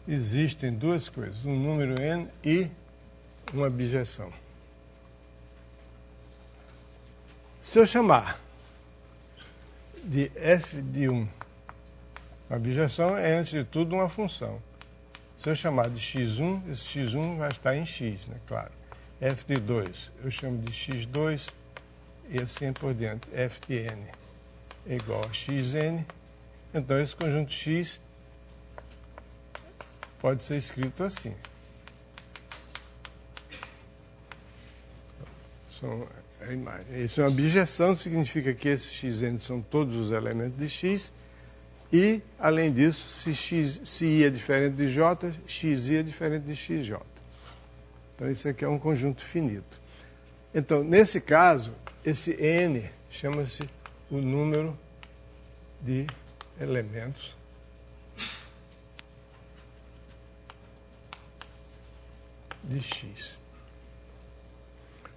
[SPEAKER 1] existem 2 coisas, um número n e uma bijeção. Se eu chamar de f de 1, a bijeção é, antes de tudo, uma função. Se eu chamar de x1, esse x1 vai estar em x, né? Claro. F de 2, eu chamo de x2 e assim por diante. F de n é igual a xn. Então, esse conjunto x pode ser escrito assim. A imagem. Isso é uma bijeção, significa que esses xn são todos os elementos de x e, além disso, se i é diferente de j, xi é diferente de xj. Então, isso aqui é um conjunto finito. Então, nesse caso, esse n chama-se o número de elementos de x.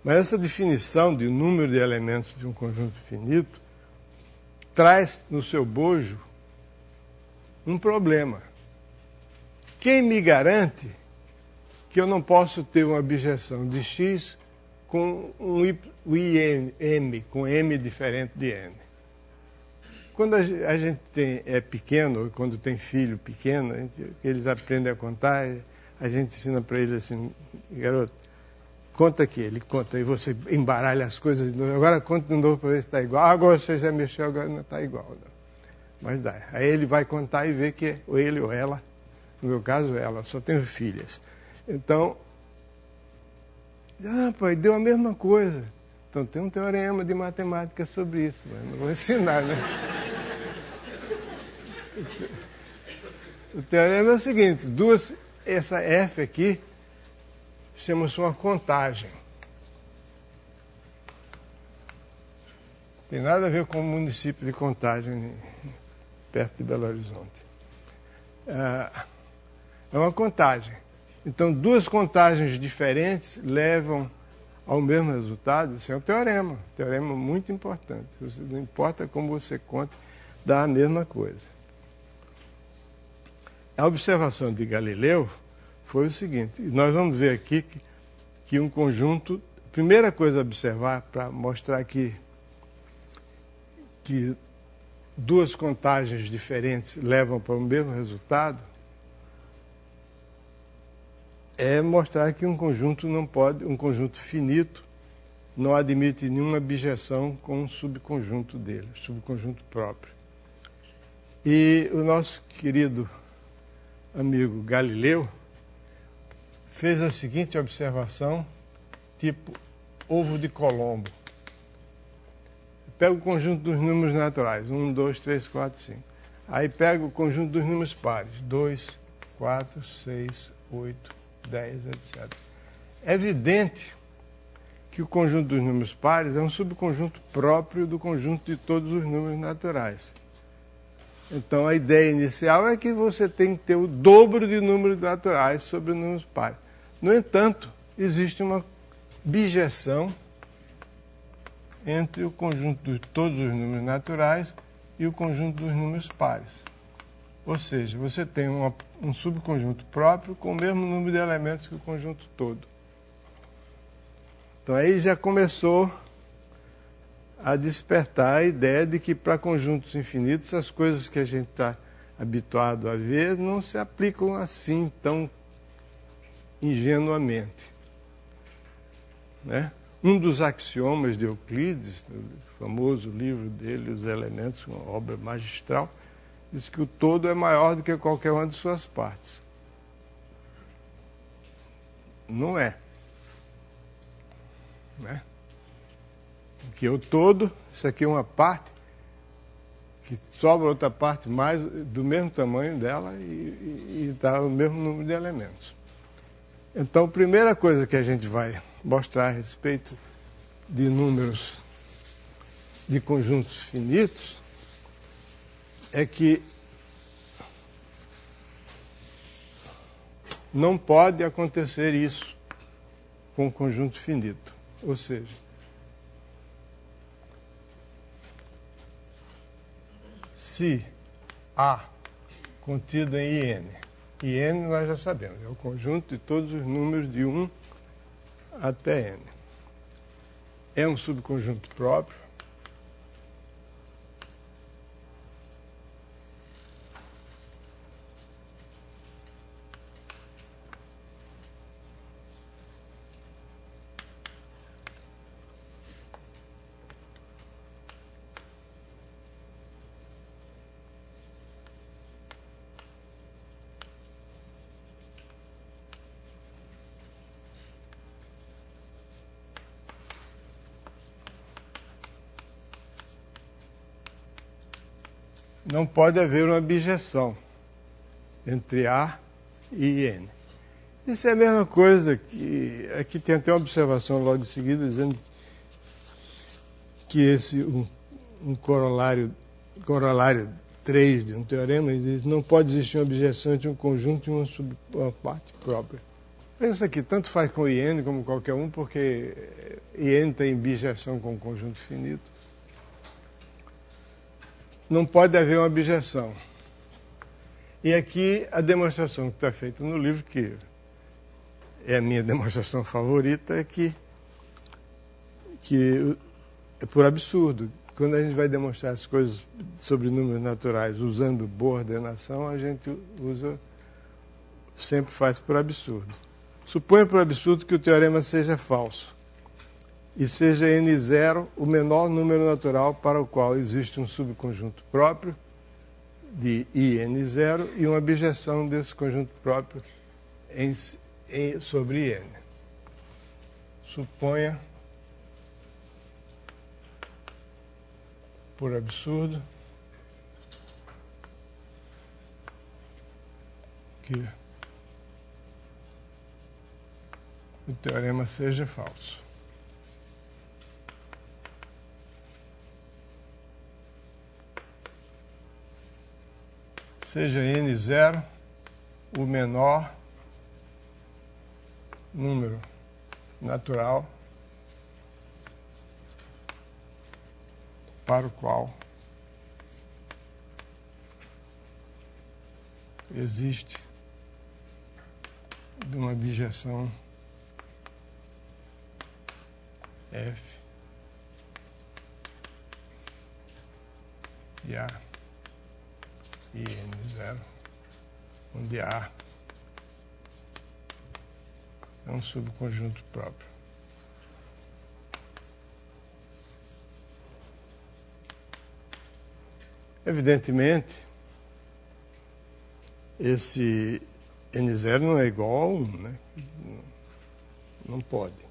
[SPEAKER 1] Mas essa definição de número de elementos de um conjunto finito traz no seu bojo um problema. Quem me garante que eu não posso ter uma bijeção de x com um m, com m diferente de n? Quando a gente é pequeno, quando tem filho pequeno, eles aprendem a contar, a gente ensina para eles assim, garoto, conta aqui, ele conta, e você embaralha as coisas de novo, agora conta de novo para ver se está igual. Agora você já mexeu, agora não está igual. Não. Mas dá. Aí ele vai contar e vê que é ou ele ou ela, no meu caso ela, só tenho filhas. Então, pai, deu a mesma coisa. Então tem um teorema de matemática sobre isso, mas não vou ensinar, né? O teorema é o seguinte, essa f aqui chama-se uma contagem. Tem nada a ver com o município de Contagem, perto de Belo Horizonte. é uma contagem. Então, duas contagens diferentes levam ao mesmo resultado. Isso é um teorema muito importante. Não importa como você conta, dá a mesma coisa. A observação de Galileu foi o seguinte, nós vamos ver aqui que um conjunto, a primeira coisa a observar para mostrar que duas contagens diferentes levam para o mesmo resultado, é mostrar que um conjunto um conjunto finito não admite nenhuma abjeção com um subconjunto dele, subconjunto próprio. E o nosso querido amigo Galileu fez a seguinte observação, tipo ovo de Colombo. Pega o conjunto dos números naturais, 1, 2, 3, 4, 5. Aí pega o conjunto dos números pares, 2, 4, 6, 8, 10, etc. É evidente que o conjunto dos números pares é um subconjunto próprio do conjunto de todos os números naturais. Então, a ideia inicial é que você tem que ter o dobro de números naturais sobre números pares. No entanto, existe uma bijeção entre o conjunto de todos os números naturais e o conjunto dos números pares. Ou seja, você tem um subconjunto próprio com o mesmo número de elementos que o conjunto todo. Então aí já começou a despertar a ideia de que para conjuntos infinitos as coisas que a gente está habituado a ver não se aplicam assim tão ingenuamente. Né? Um dos axiomas de Euclides, o famoso livro dele, Os Elementos, uma obra magistral, diz que o todo é maior do que qualquer uma de suas partes. Não é. Né? Porque o todo, isso aqui é uma parte, que sobra outra parte mais do mesmo tamanho dela e dá o mesmo número de elementos. Então, a primeira coisa que a gente vai mostrar a respeito de números de conjuntos finitos é que não pode acontecer isso com um conjunto finito. Ou seja, se A contido em IN, IN nós já sabemos, é o conjunto de todos os números de 1 até N. É um subconjunto próprio. Não pode haver uma bijeção entre A e N. Isso é a mesma coisa que... Aqui tem até uma observação logo em seguida dizendo que um corolário 3 de um teorema diz não pode existir uma bijeção entre um conjunto e uma parte própria. Pensa aqui, tanto faz com IN como qualquer um, porque IN tem bijeção com um conjunto finito. Não pode haver uma abjeção. E aqui a demonstração que está feita no livro, que é a minha demonstração favorita, é que é por absurdo. Quando a gente vai demonstrar as coisas sobre números naturais usando boa ordenação, a gente sempre faz por absurdo. Suponha por absurdo que o teorema seja falso e seja N0 o menor número natural para o qual existe um subconjunto próprio de IN0 e uma abjeção desse conjunto próprio sobre IN. Suponha, por absurdo, que o teorema seja falso. Seja N0
[SPEAKER 2] o menor número natural para o qual existe uma bijeção F de A e N0, onde A é um subconjunto próprio. Evidentemente, esse N0 não é igual a 1, né? Não pode.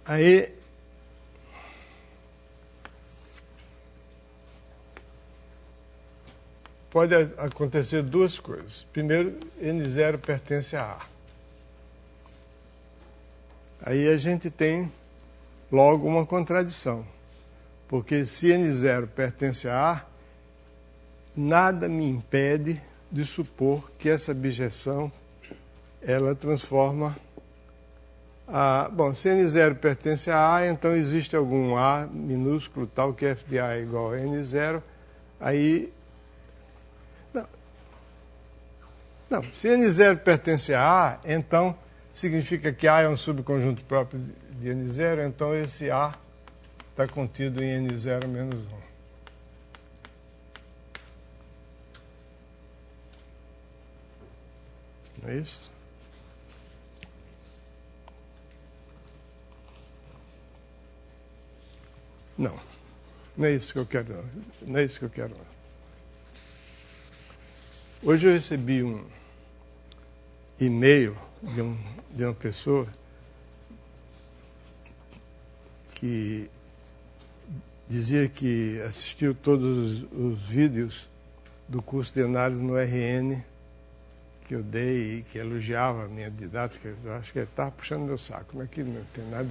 [SPEAKER 2] Aí, pode acontecer duas coisas. Primeiro, N0 pertence a A. Aí a gente tem logo uma contradição, porque se N0 pertence a A, nada me impede de supor que essa bijeção ela transforma a... Bom, se N0 pertence a A, então existe algum A minúsculo tal que f de A é igual a N0, aí... Não, se N0 pertence a A, então significa que A é um subconjunto próprio de N0, então esse A está contido em N0 menos 1. Não é isso? Não. Não é isso que eu quero, não. Não é isso que eu quero, não. Hoje eu recebi um e-mail de uma pessoa que dizia que assistiu todos os vídeos do curso de análise no RN que eu dei e que elogiava a minha didática. Eu acho que ele estava puxando meu saco, mas aquilo não tem nada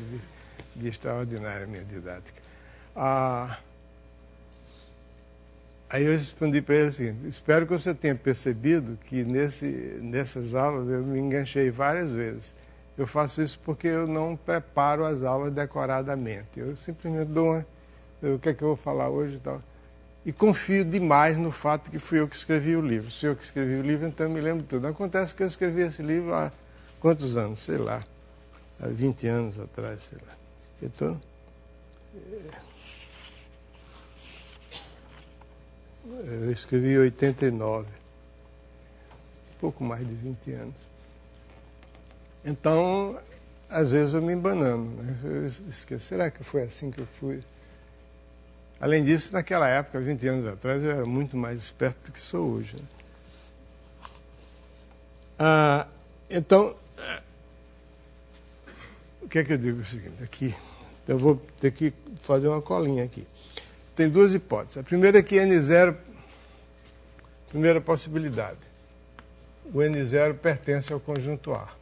[SPEAKER 2] de extraordinário a minha didática. Aí eu respondi para ele o seguinte: espero que você tenha percebido que nessas aulas eu me enganchei várias vezes. Eu faço isso porque eu não preparo as aulas decoradamente. Eu simplesmente dou o que é que eu vou falar hoje e tal. E confio demais no fato que fui eu que escrevi o livro. Se eu que escrevi o livro, então eu me lembro de tudo. Acontece que eu escrevi esse livro há quantos anos? Sei lá. Há 20 anos atrás, sei lá. Então, eu escrevi em 89. Pouco mais de 20 anos. Então, às vezes eu me embanano, né? Eu esqueço, será que foi assim que eu fui? Além disso, naquela época, 20 anos atrás, eu era muito mais esperto do que sou hoje. Né? Então, o que é que eu digo? É o seguinte, aqui, eu vou ter que fazer uma colinha aqui. Tem duas hipóteses. A primeira é que N0, primeira possibilidade, o N0 pertence ao conjunto A.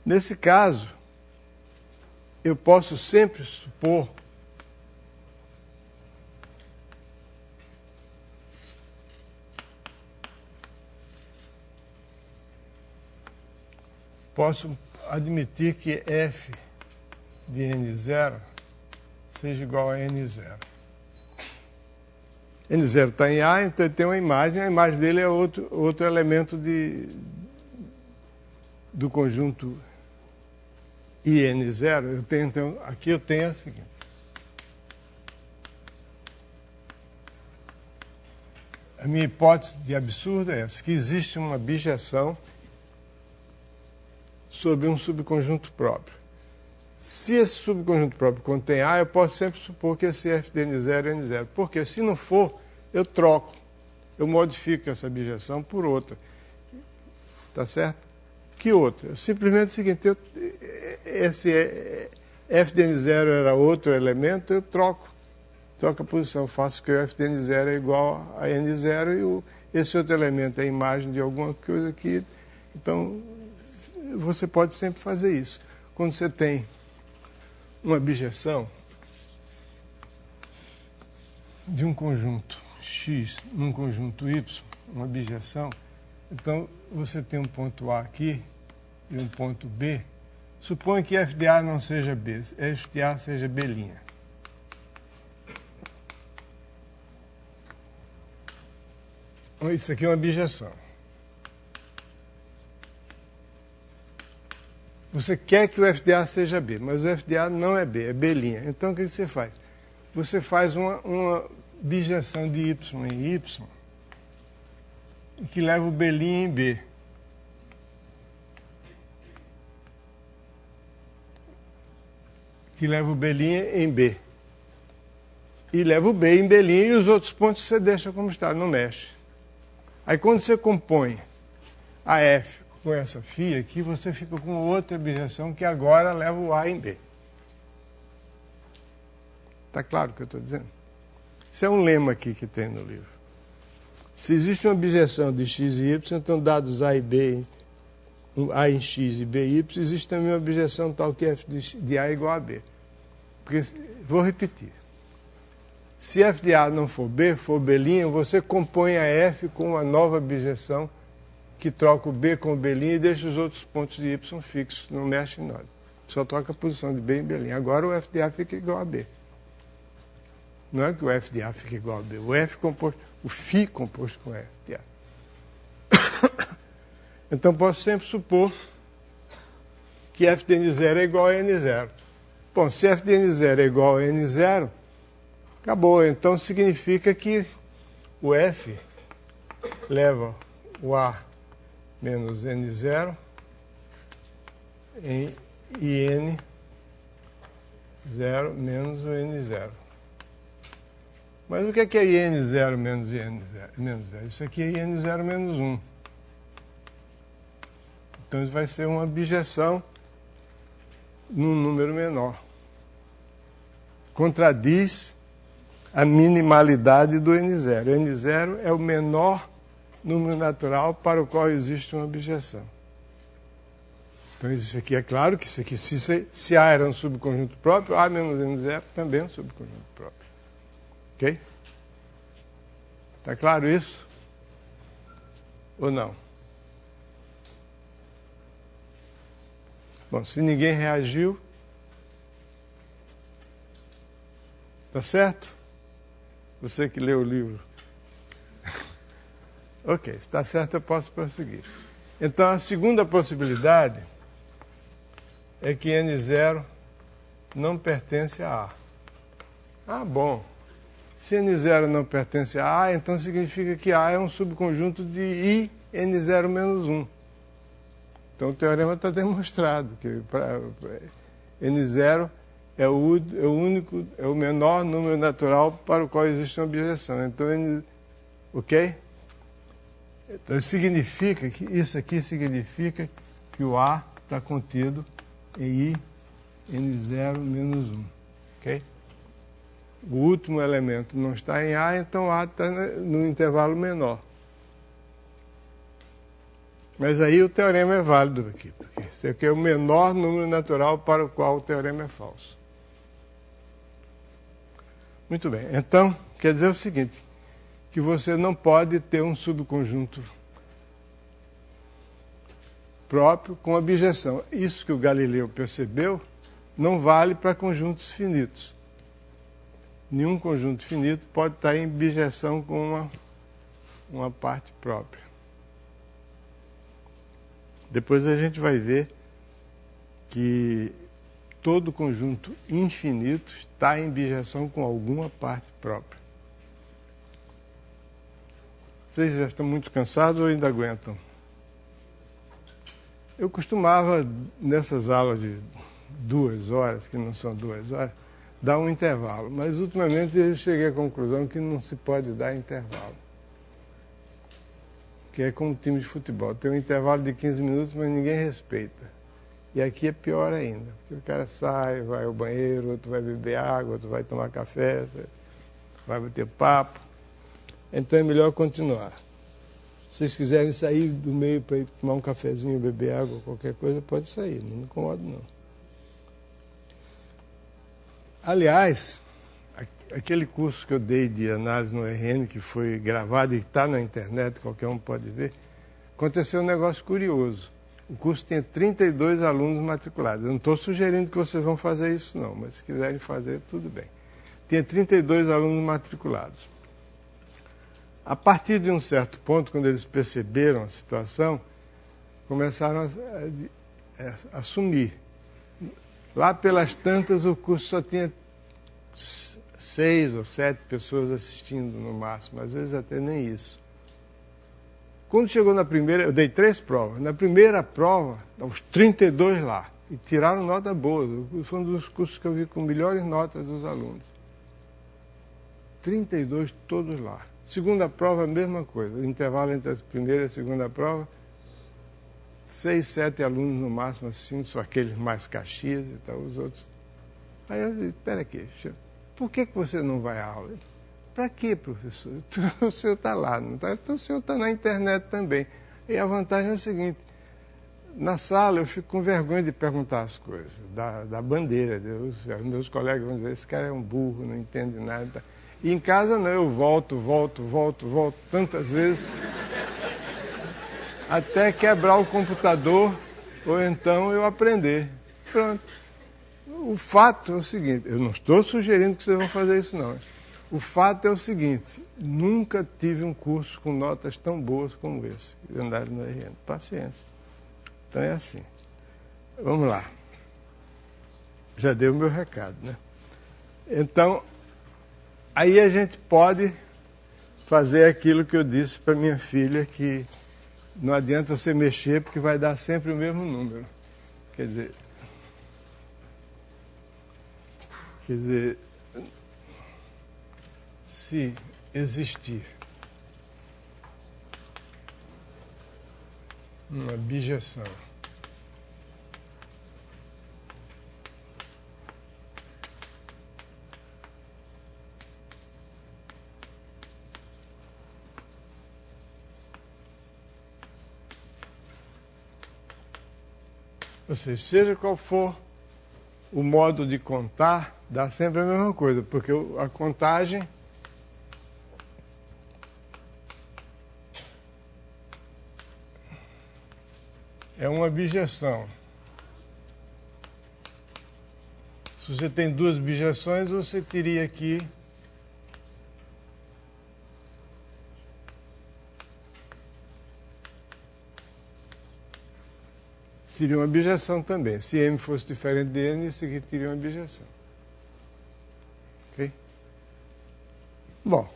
[SPEAKER 2] Nesse caso, eu posso sempre supor admitir que f de N0 seja igual a N0. N0 está em A, então ele tem uma imagem, a imagem dele é outro elemento do conjunto IN0. Então, aqui eu tenho a seguinte. A minha hipótese de absurdo é essa, que existe uma bijeção sobre um subconjunto próprio. Se esse subconjunto próprio contém A, eu posso sempre supor que esse f de N0 é N0. Porque se não for, eu troco. Eu modifico essa bijeção por outra. Tá certo? Que outra? Simplesmente o seguinte, esse f de N0 era outro elemento, eu troco a posição. Faço que o f de N0 é igual a N0 e esse outro elemento é a imagem de alguma coisa aqui. Então,
[SPEAKER 1] você pode sempre fazer isso. Quando você tem uma bijeção de um conjunto X num conjunto Y, uma bijeção, então você tem um ponto A aqui e um ponto B. Suponha que f de A não seja B, f de A seja B'. Isso aqui é uma bijeção. Você quer que o f de A seja B, mas o f de A não é B, é B'. Então o que você faz? Você faz uma bijeção de Y em Y que leva o B' em B. Que leva o B' em B. E leva o B em B' e os outros pontos você deixa como está, não mexe. Aí quando você compõe a F com essa φ aqui, você fica com outra bijeção que agora leva o A em B. Está claro o que eu estou dizendo? Isso é um lema aqui que tem no livro. Se existe uma bijeção de x e y, então dados A e B, A em x e B em y, existe também uma bijeção tal que f de A é igual a B. Porque, vou repetir. Se f de A não for B, for B', você compõe a f com uma nova bijeção que troca o B com o B' e deixa os outros pontos de y fixos, não mexe em nada. Só troca a posição de B em B'. Agora o f de A fica igual a B. Não é que o f de A fica igual a B, o φ composto com f de A. Então posso sempre supor que f de n0 é igual a n0. Bom, se f de n0 é igual a n0, acabou. Então significa que o f leva o A menos n0 em in0 menos o n0. Mas o que é in0 menos in0? Isso aqui é in0 menos 1. Então isso vai ser uma bijeção num número menor. Contradiz a minimalidade do n0. n0 é o menor número natural para o qual existe uma bijeção. Então isso aqui é claro que isso aqui, se A era um subconjunto próprio, A menos n0 também é um subconjunto próprio. Ok? Está claro isso? Ou não? Bom, se ninguém reagiu, tá certo? Você que leu o livro. Ok, se está certo eu posso prosseguir. Então a segunda possibilidade é que n0 não pertence a A. Ah, bom. Se n0 não pertence a A, então significa que A é um subconjunto de I n0 menos 1. Então o teorema está demonstrado que n0 é o menor número natural para o qual existe uma bijeção. Então, ok? Então significa que isso aqui significa que o A está contido em I n0 menos 1. Ok? O último elemento não está em A, então A está no intervalo menor. Mas aí o teorema é válido aqui, porque esse aqui é o menor número natural para o qual o teorema é falso. Muito bem. Então, quer dizer o seguinte, que você não pode ter um subconjunto próprio com abjeção. Isso que o Galileu percebeu não vale para conjuntos finitos. Nenhum conjunto finito pode estar em bijeção com uma parte própria. Depois a gente vai ver que todo conjunto infinito está em bijeção com alguma parte própria. Vocês já estão muito cansados ou ainda aguentam? Eu costumava, nessas aulas de 2 horas, que não são 2 horas, dar um intervalo. Mas, ultimamente, eu cheguei à conclusão que não se pode dar intervalo. Que é como um time de futebol. Tem um intervalo de 15 minutos, mas ninguém respeita. E aqui é pior ainda. Porque o cara sai, vai ao banheiro, outro vai beber água, outro vai tomar café, vai bater papo. Então é melhor continuar. Se vocês quiserem sair do meio para ir tomar um cafezinho, beber água, qualquer coisa, pode sair, não me incomodo não. Aliás, aquele curso que eu dei de análise no RN, que foi gravado e está na internet, qualquer um pode ver, aconteceu um negócio curioso. O curso tinha 32 alunos matriculados. Eu não estou sugerindo que vocês vão fazer isso não, mas se quiserem fazer, tudo bem. Tinha 32 alunos matriculados. A partir de um certo ponto, quando eles perceberam a situação, começaram a sumir. Lá pelas tantas, o curso só tinha 6 ou 7 pessoas assistindo no máximo, às vezes até nem isso. Quando chegou na primeira, eu dei 3 provas. Na primeira prova, os 32 lá, e tiraram nota boa. Foi um dos cursos que eu vi com melhores notas dos alunos. 32 todos lá. Segunda prova, a mesma coisa. O intervalo entre a primeira e a segunda prova, 6, 7 alunos no máximo assistindo, só aqueles mais caxias e tal, os outros. Aí eu disse, espera aqui, por que você não vai à aula? Para quê, professor? O senhor está lá, não está? Então o senhor está na internet também. E a vantagem é o seguinte, na sala eu fico com vergonha de perguntar as coisas, da bandeira. Meus colegas vão dizer, esse cara é um burro, não entende nada. E em casa não, eu volto tantas vezes, até quebrar o computador, ou então eu aprender. Pronto. O fato é o seguinte, eu não estou sugerindo que vocês vão fazer isso não. O fato é o seguinte, nunca tive um curso com notas tão boas como esse, de análise no RN. Paciência. Então é assim. Vamos lá. Já dei o meu recado, né? Então, aí a gente pode fazer aquilo que eu disse para minha filha, que não adianta você mexer porque vai dar sempre o mesmo número. Quer dizer, se existir uma bijeção ou seja, seja qual for o modo de contar, dá sempre a mesma coisa, porque a contagem é uma bijeção. Se você tem 2 bijeções, você teria aqui seria uma bijeção também. Se M fosse diferente de N, isso aqui teria uma bijeção. Ok? Bom,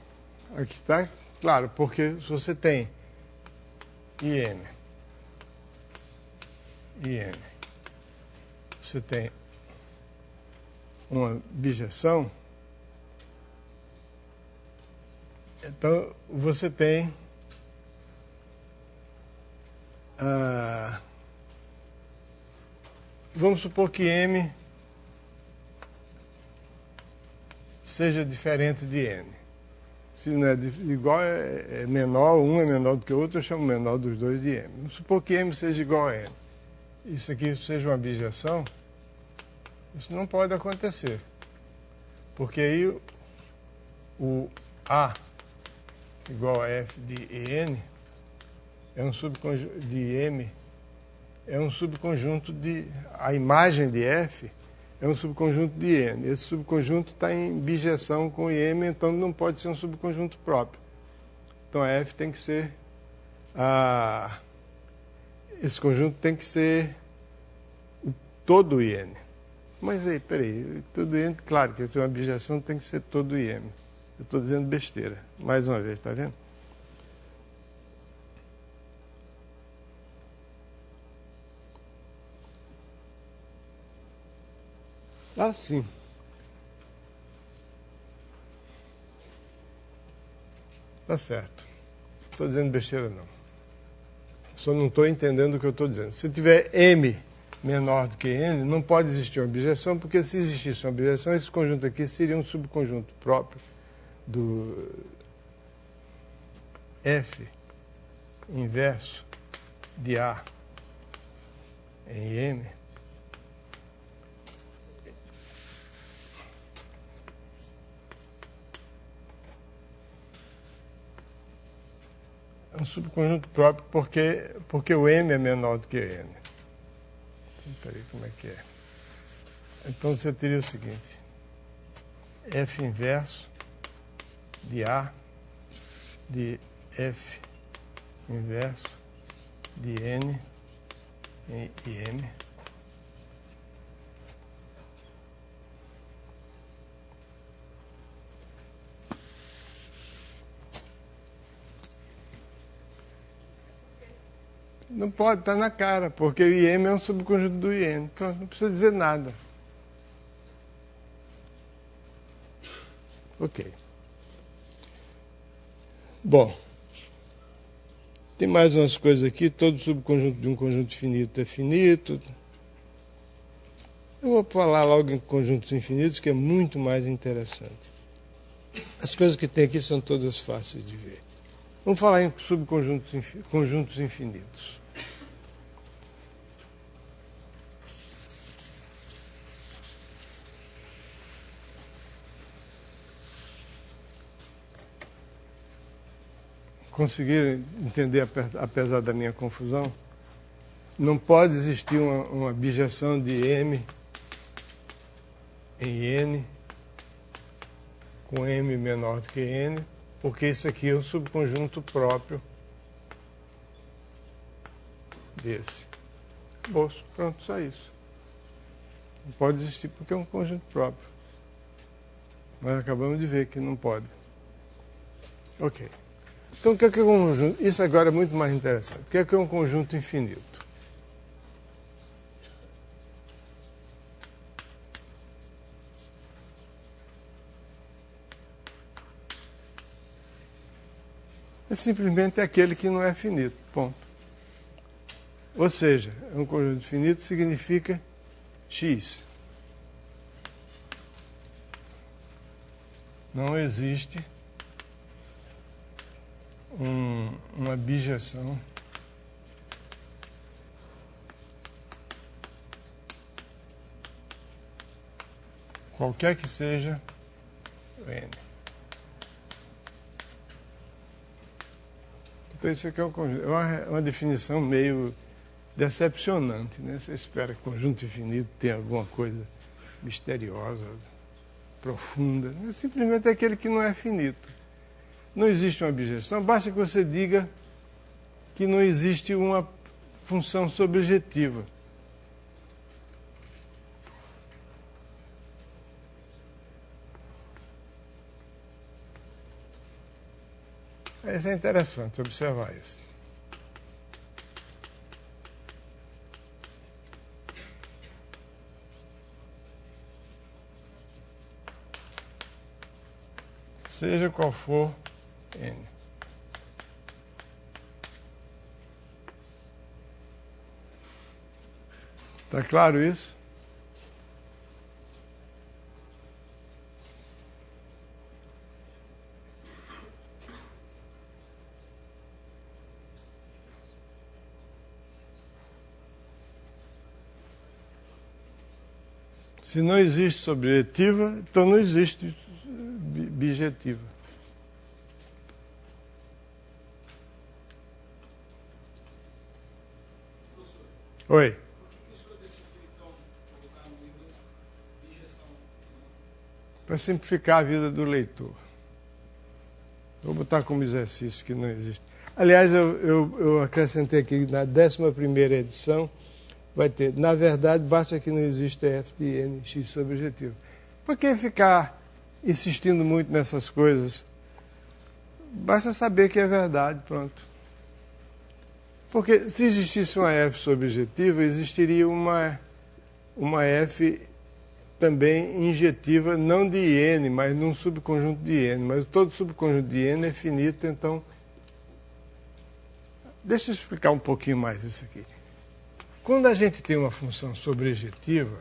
[SPEAKER 1] aqui está claro, porque se você tem IN, você tem uma bijeção, então você tem vamos supor que M seja diferente de N. Se não é igual, é menor, um é menor do que o outro, eu chamo o menor dos dois de M. Vamos supor que M seja igual a N. Isso aqui seja uma bijeção, isso não pode acontecer. Porque aí o A igual a F de EN é um subconjunto de M, é um subconjunto de... A imagem de F é um subconjunto de N. Esse subconjunto está em bijeção com M, então não pode ser um subconjunto próprio. Então a F tem que ser... esse conjunto tem que ser todo IN. Mas aí, peraí, todo IN, claro que uma bijeção tem que ser todo IM. Eu estou dizendo besteira. Mais uma vez, está vendo? Ah, sim. Tá certo. Não estou dizendo besteira, não. Só não estou entendendo o que eu estou dizendo. Se tiver M menor do que N, não pode existir uma bijeção, porque se existisse uma bijeção, esse conjunto aqui seria um subconjunto próprio do F inverso de A em M é um subconjunto próprio porque o M é menor do que N. Peraí, como é que é? Então você teria o seguinte: F inverso de A de F inverso de N e M não pode estar na cara, porque o IM é um subconjunto do IN. Pronto, não precisa dizer nada. Ok. Bom, tem mais umas coisas aqui. Todo subconjunto de um conjunto finito é finito. Eu vou falar logo em conjuntos infinitos, que é muito mais interessante. As coisas que tem aqui são todas fáceis de ver. Vamos falar em conjuntos infinitos. Conseguiram entender, apesar da minha confusão? Não pode existir uma bijeção de M em N com M menor do que N, porque isso aqui é um subconjunto próprio desse. Bolso, pronto, só isso. Não pode existir porque é um conjunto próprio. Mas acabamos de ver que não pode. Ok. Então, o que é um conjunto? Isso agora é muito mais interessante. O que é um conjunto infinito? É simplesmente aquele que não é finito. Ponto. Ou seja, um conjunto finito significa X. Não existe uma bijeção qualquer que seja o N. Então isso aqui é um conjunto. É uma definição meio decepcionante, né? Você espera que conjunto infinito tenha alguma coisa misteriosa, profunda. Simplesmente é aquele que não é finito. Não existe uma bijeção, basta que você diga que não existe uma função sobrejetiva. Isso é interessante observar isso. Seja qual for N. Está claro isso? Se não existe sobrejetiva, então não existe bijetiva. Oi.
[SPEAKER 5] Por que o senhor decidiu, então, colocar no livro bijeção?
[SPEAKER 1] Para simplificar a vida do leitor. Vou botar como exercício que não existe. Aliás, eu acrescentei aqui na 11ª edição, vai ter, na verdade, basta que não exista f de n x sobrejetiva. Por que ficar insistindo muito nessas coisas? Basta saber que é verdade, pronto. Porque se existisse uma f sobrejetiva, existiria uma f também injetiva, não de n, mas num subconjunto de n. Mas todo subconjunto de n é finito, então... Deixa eu explicar um pouquinho mais isso aqui. Quando a gente tem uma função sobrejetiva,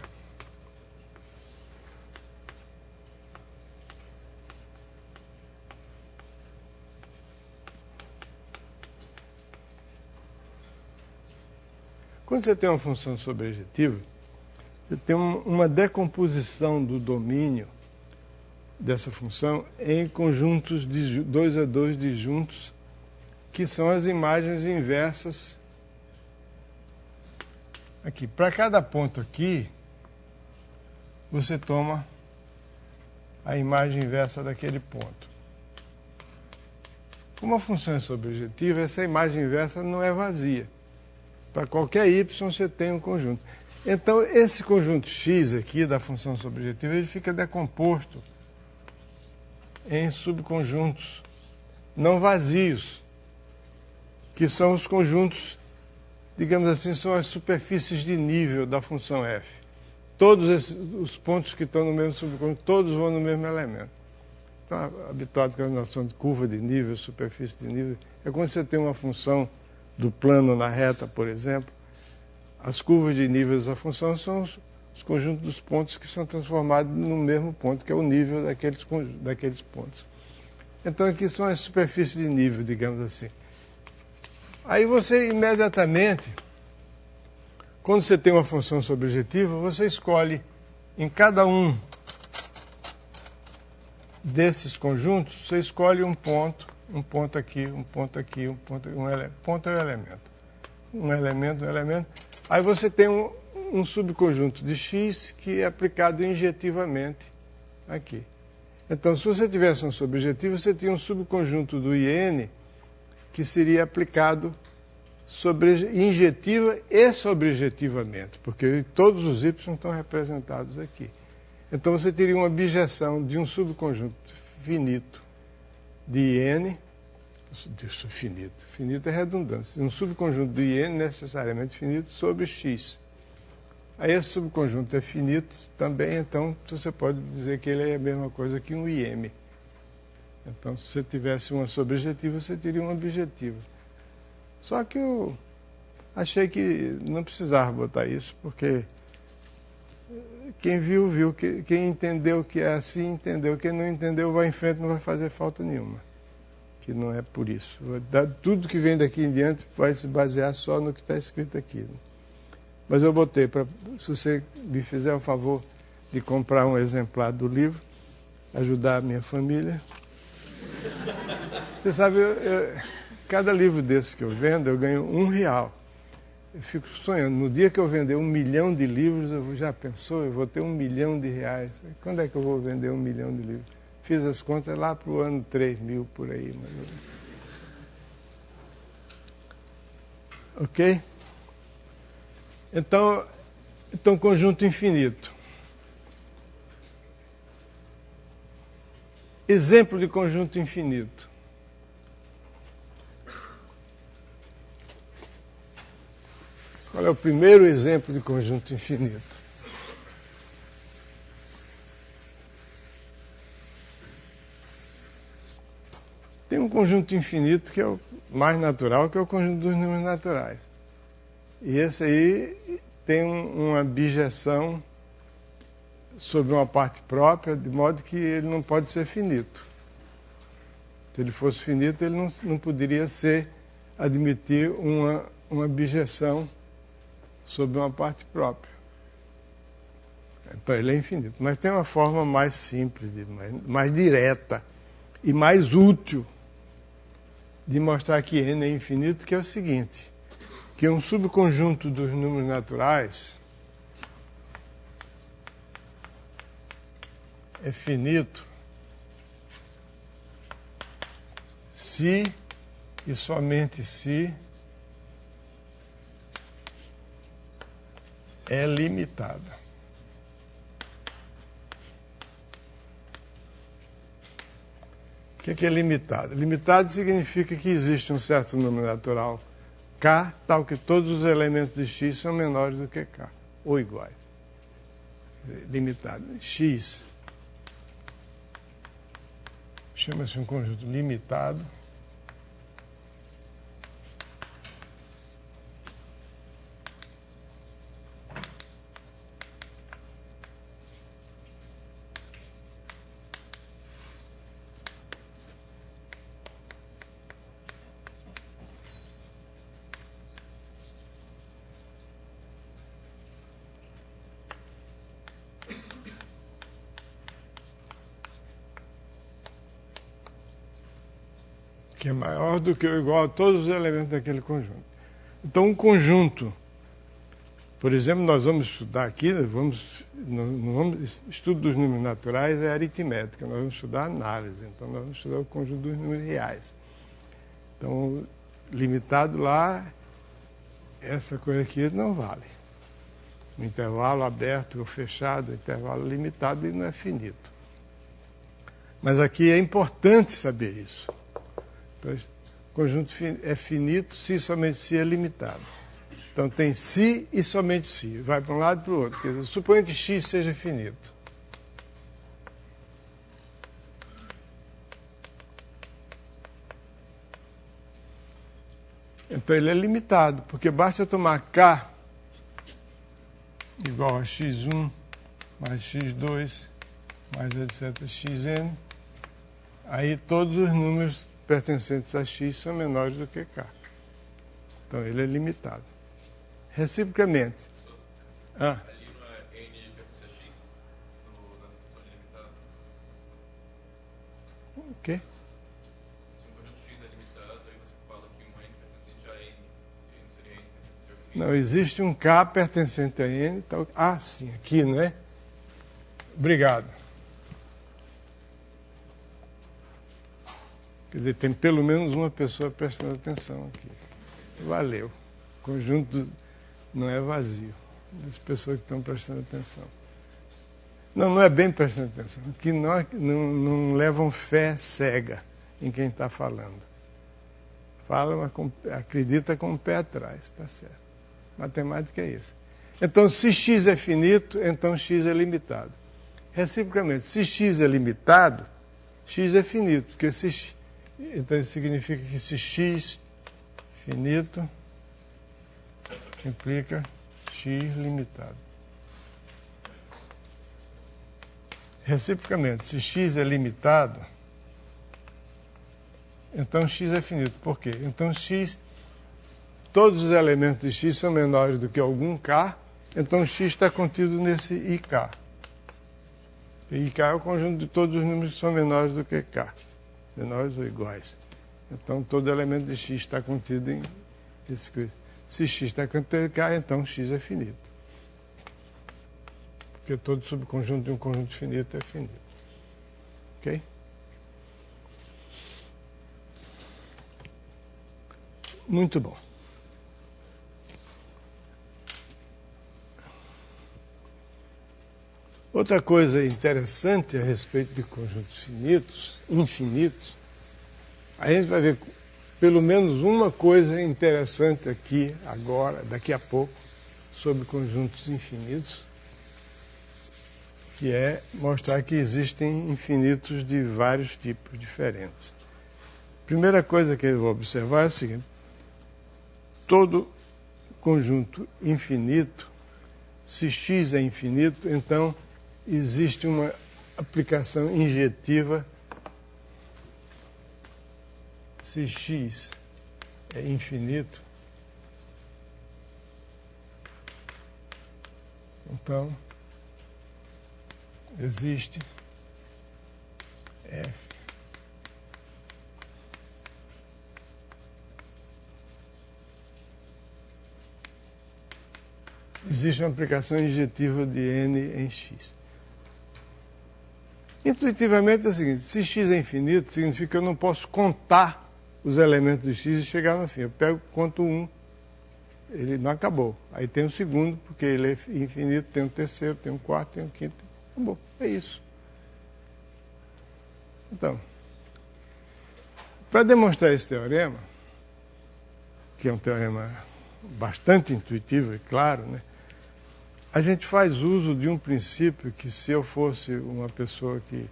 [SPEAKER 2] Quando você tem uma função sobrejetiva, você tem uma decomposição do domínio dessa função em conjuntos de 2 a 2 disjuntos, que são as imagens inversas aqui. Para cada ponto aqui, você toma a imagem inversa daquele ponto. Como a função é sobrejetiva, essa imagem inversa não é vazia. Para qualquer y você tem um conjunto. Então, esse conjunto x aqui da função sobrejetiva, ele fica decomposto em subconjuntos não vazios, que são os conjuntos, digamos assim, são as superfícies de nível da função f. Todos os pontos que estão no mesmo subconjunto, todos vão no mesmo elemento. Então, habituado com a noção de curva de nível, superfície de nível, é quando você tem uma função do plano na reta, por exemplo, as curvas de níveis da função são os conjuntos dos pontos que são transformados no mesmo ponto, que é o nível daqueles pontos. Então, aqui são as superfícies de nível, digamos assim. Aí você imediatamente, quando você tem uma função sobrejetiva, você escolhe em cada um desses conjuntos, você escolhe um ponto aqui, um ponto aqui, um ponto aqui, ponto é um elemento. Um elemento. Aí você tem um subconjunto de x que é aplicado injetivamente aqui. Então, se você tivesse um sobrejetiva, você tinha um subconjunto do IN que seria aplicado injetiva e sobrejetivamente, porque todos os y estão representados aqui. Então, você teria uma bijeção de um subconjunto finito de IN, finito é redundância, um subconjunto de IN necessariamente finito sobre x. Aí esse subconjunto é finito também, então você pode dizer que ele é a mesma coisa que um IM. Então, se você tivesse uma sobrejetiva, você teria uma objetiva. Só que eu achei que não precisava botar isso, porque quem viu, viu. Quem entendeu que é assim, entendeu. Quem não entendeu, vai em frente, não vai fazer falta nenhuma. Que não é por isso. Tudo que vem daqui em diante vai se basear só no que está escrito aqui. Mas eu botei, se você me fizer o favor de comprar um exemplar do livro, ajudar a minha família. Você sabe, cada livro desse que eu vendo, eu ganho R$1. Eu fico sonhando, no dia que eu vender 1 milhão de livros, já pensou, eu vou ter R$1 milhão. Quando é que eu vou vender 1 milhão de livros? Fiz as contas lá para o ano 3000, por aí. Ok? Então, conjunto infinito. Exemplo de conjunto infinito. Qual é o primeiro exemplo de conjunto infinito? Tem um conjunto infinito que é o mais natural, que é o conjunto dos números naturais. E esse aí tem uma bijeção sobre uma parte própria, de modo que ele não pode ser finito. Se ele fosse finito, ele não poderia admitir uma bijeção sobre uma parte própria. Então ele é infinito. Mas tem uma forma mais simples, mais direta e mais útil de mostrar que n é infinito, que é o seguinte, que um subconjunto dos números naturais é finito se e somente se é limitado. O que é limitado? Limitado significa que existe um certo número natural K, tal que todos os elementos de X são menores do que K, ou iguais. Limitado. X chama-se um conjunto limitado.
[SPEAKER 1] que é maior do que ou igual a todos os elementos daquele conjunto. Então, um conjunto, por exemplo, nós vamos estudar aqui, estudo dos números naturais é aritmética, nós vamos estudar análise, então nós vamos estudar o conjunto dos números reais. Então, limitado lá, essa coisa aqui não vale. Um intervalo aberto ou fechado, intervalo limitado e não é finito. Mas aqui é importante saber isso. Então, o conjunto é finito se e somente se é limitado. Então tem se e somente se. Vai para um lado e para o outro. Quer dizer, suponha que x seja finito. Então ele é limitado, porque basta eu tomar k igual a x1 mais x2 mais etc. xn, aí todos os números pertencentes a x são menores do que k. Então ele é limitado. Reciprocamente.
[SPEAKER 6] Ali não é n pertence a x na função ilimitada?
[SPEAKER 1] O quê?
[SPEAKER 6] Se um conjunto x é limitado, aí você fala que um n pertencente a n. E não seria n pertencente ao x.
[SPEAKER 1] Não, existe um k pertencente a n. Então, sim, aqui, não é? Obrigado. Quer dizer, tem pelo menos uma pessoa prestando atenção aqui. Valeu. O conjunto não é vazio. Das pessoas que estão prestando atenção. Não é bem prestando atenção. Que não levam fé cega em quem está falando. Fala, mas acredita com o pé atrás, está certo. Matemática é isso. Então, se x é finito, então x é limitado. Reciprocamente, se x é limitado, x é finito, porque então isso significa que se x finito implica x limitado. Reciprocamente, se x é limitado, então x é finito. Por quê? Então todos os elementos de x são menores do que algum k, então x está contido nesse ik. E ik é o conjunto de todos os números que são menores do que k, menores ou iguais. Então todo elemento de x está contido em esse coisa. Se x está contido em k, então x é finito. Porque todo subconjunto de um conjunto finito é finito. Ok? Muito bom. Outra coisa interessante a respeito de conjuntos infinitos, a gente vai ver pelo menos uma coisa interessante aqui, agora, daqui a pouco, sobre conjuntos infinitos, que é mostrar que existem infinitos de vários tipos diferentes. Primeira coisa que eu vou observar é o seguinte: todo conjunto infinito, se x é infinito, então existe uma aplicação injetiva. Se x é infinito, então existe f existe uma aplicação injetiva de n em x. Intuitivamente é o seguinte: se x é infinito, significa que eu não posso contar os elementos de x e chegar no fim. Eu conto um, ele não acabou. Aí tem o segundo, porque ele é infinito, tem o terceiro, tem o quarto, tem o quinto. Acabou. É isso. Então, para demonstrar esse teorema, que é um teorema bastante intuitivo e claro, né, a gente faz uso de um princípio que, se eu fosse uma pessoa que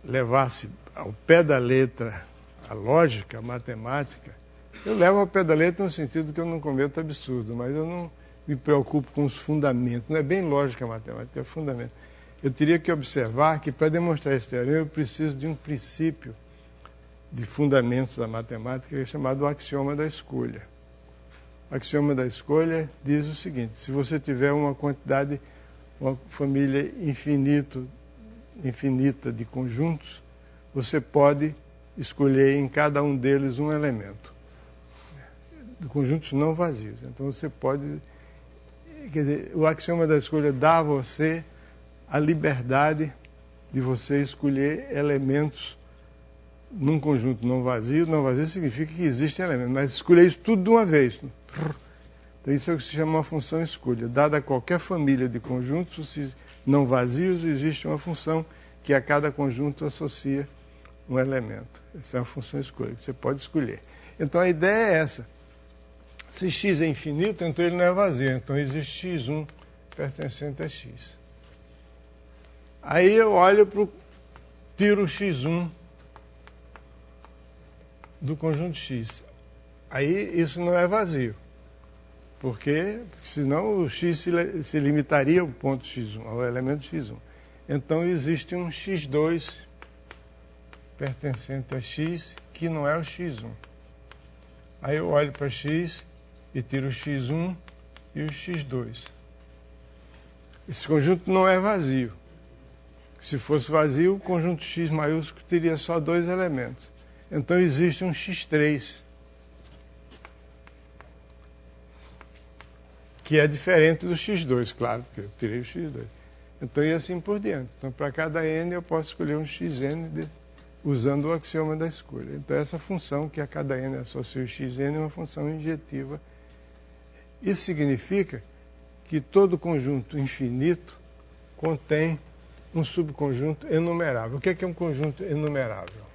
[SPEAKER 1] levasse ao pé da letra a lógica, a matemática, eu levo ao pé da letra no sentido que eu não cometo absurdo, mas eu não me preocupo com os fundamentos. Não é bem lógica matemática, é fundamento. Eu teria que observar que, para demonstrar esse teorema, eu preciso de um princípio de fundamentos da matemática que é chamado axioma da escolha. O axioma da escolha diz o seguinte: se você tiver uma família infinita de conjuntos, você pode
[SPEAKER 2] escolher em cada um deles um elemento. De conjuntos não vazios. Então você pode... Quer dizer, o axioma da escolha dá a você a liberdade de você escolher elementos num conjunto não vazio. Não vazio significa que existem elementos, mas escolher isso tudo de uma vez. Então isso é o que se chama uma função escolha. Dada qualquer família de conjuntos não vazios, existe uma função que a cada conjunto associa um elemento. Essa é uma função escolha, que você pode escolher. Então a ideia é essa. Se x é infinito, então ele não é vazio. Então existe x1 pertencente a x. Aí eu olho para o tiro x1 do conjunto x. Aí isso não é vazio. Porque senão o x se limitaria ao ponto x1, ao elemento x1. Então existe um x2 pertencente a x que não é o x1. Aí eu olho para x e tiro o x1 e o x2. Esse conjunto não é vazio. Se fosse vazio, o conjunto x maiúsculo teria só dois elementos. Então existe um x3, que é diferente do x2, claro, porque eu tirei o x2. Então, e assim por diante. Então, para cada n, eu posso escolher um xn usando o axioma da escolha. Então, essa função que a cada n associa o xn é uma função injetiva. Isso significa que todo conjunto infinito contém um subconjunto enumerável. O que é um conjunto enumerável?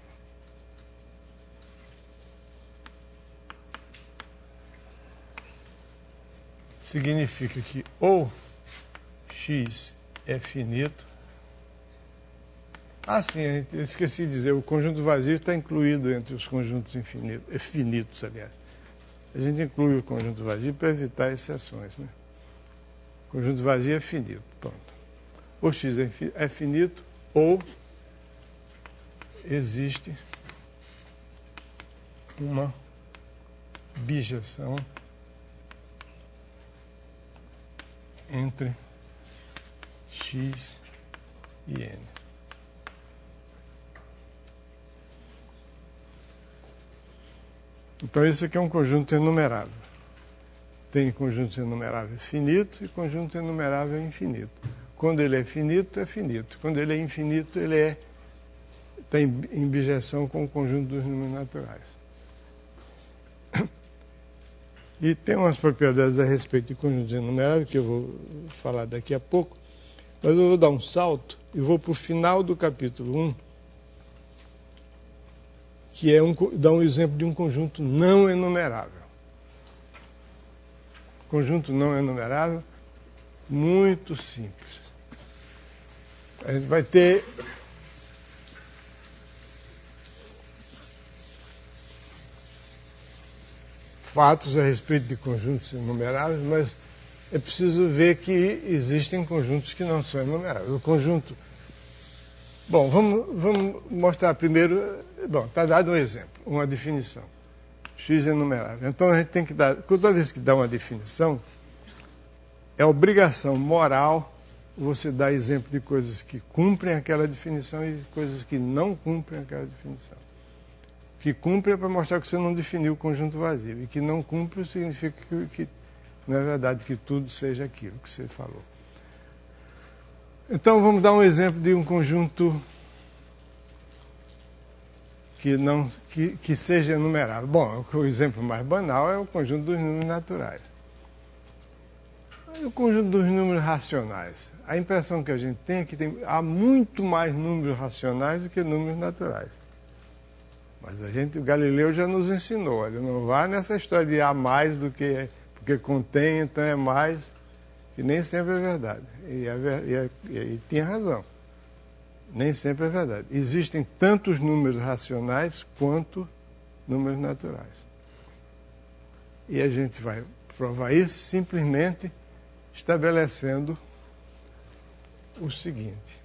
[SPEAKER 2] Significa que ou x é finito. Ah, sim, eu esqueci de dizer, o conjunto vazio está incluído entre os conjuntos finitos, aliás. A gente inclui o conjunto vazio para evitar exceções, né? O conjunto vazio é finito, pronto. Ou x é finito, ou existe uma bijeção entre x e n. Então, isso aqui é um conjunto enumerável. Tem conjuntos enumeráveis finitos e conjunto enumerável infinito. Quando ele é finito, é finito. Quando ele é infinito, ele está em bijeção com o conjunto dos números naturais. E tem umas propriedades a respeito de conjuntos enumeráveis que eu vou falar daqui a pouco. Mas eu vou dar um salto e vou para o final do capítulo 1, que é dar um exemplo de um conjunto não enumerável. Conjunto não enumerável, muito simples. A gente vai ter fatos a respeito de conjuntos enumeráveis, mas é preciso ver que existem conjuntos que não são enumeráveis. O conjunto... Bom, vamos mostrar primeiro... Bom, está dado um exemplo, uma definição. X enumerável. Então a gente tem que dar... Toda vez que dá uma definição, é obrigação moral você dar exemplo de coisas que cumprem aquela definição e coisas que não cumprem aquela definição. Que cumpre é para mostrar que você não definiu o conjunto vazio. E que não cumpre significa que não é verdade que tudo seja aquilo que você falou. Então vamos dar um exemplo de um conjunto que seja enumerável. Bom, o exemplo mais banal é o conjunto dos números naturais. E o conjunto dos números racionais? A impressão que a gente tem é que há muito mais números racionais do que números naturais. Mas o Galileu já nos ensinou, olha, não vá nessa história de há mais do que... porque contém, então é mais, que nem sempre é verdade. E tinha razão. Nem sempre é verdade. Existem tantos números racionais quanto números naturais. E a gente vai provar isso simplesmente estabelecendo o seguinte.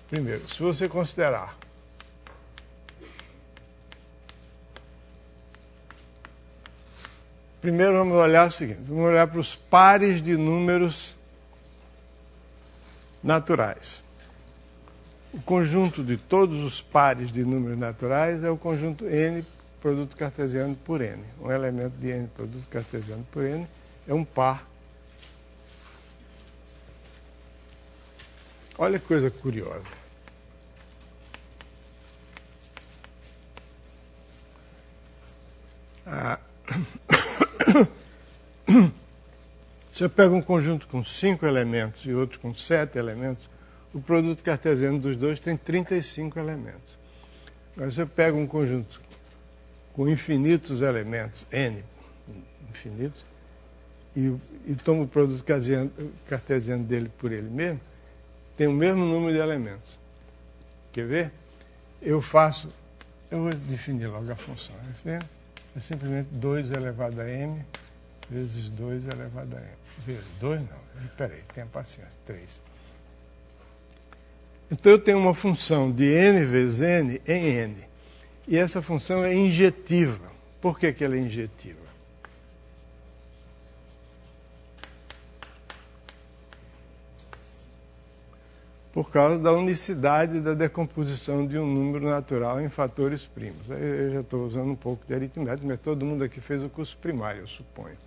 [SPEAKER 2] Primeiro, se você considerar primeiro vamos olhar o seguinte, vamos olhar para os pares de números naturais.
[SPEAKER 1] O conjunto de todos os pares de números naturais é o conjunto n produto cartesiano por n. Um elemento de n produto cartesiano por n é um par. Olha que coisa curiosa. Se eu pego um conjunto com 5 elementos e outro com 7 elementos, o produto cartesiano dos dois tem 35 elementos. Mas se eu pego um conjunto com infinitos elementos, n infinitos, e tomo o produto cartesiano dele por ele mesmo, tem o mesmo número de elementos. Quer ver? Eu vou definir logo a função. É simplesmente 2 elevado a n vezes 2 elevado a n. Vezes 2 não, espera aí, tenha paciência, 3. Então eu tenho uma função de n vezes n em n. E essa função é injetiva. Por que ela é injetiva? Por causa da unicidade da decomposição de um número natural em fatores primos. Eu já estou usando um pouco de aritmética, mas todo mundo aqui fez o curso primário, eu suponho.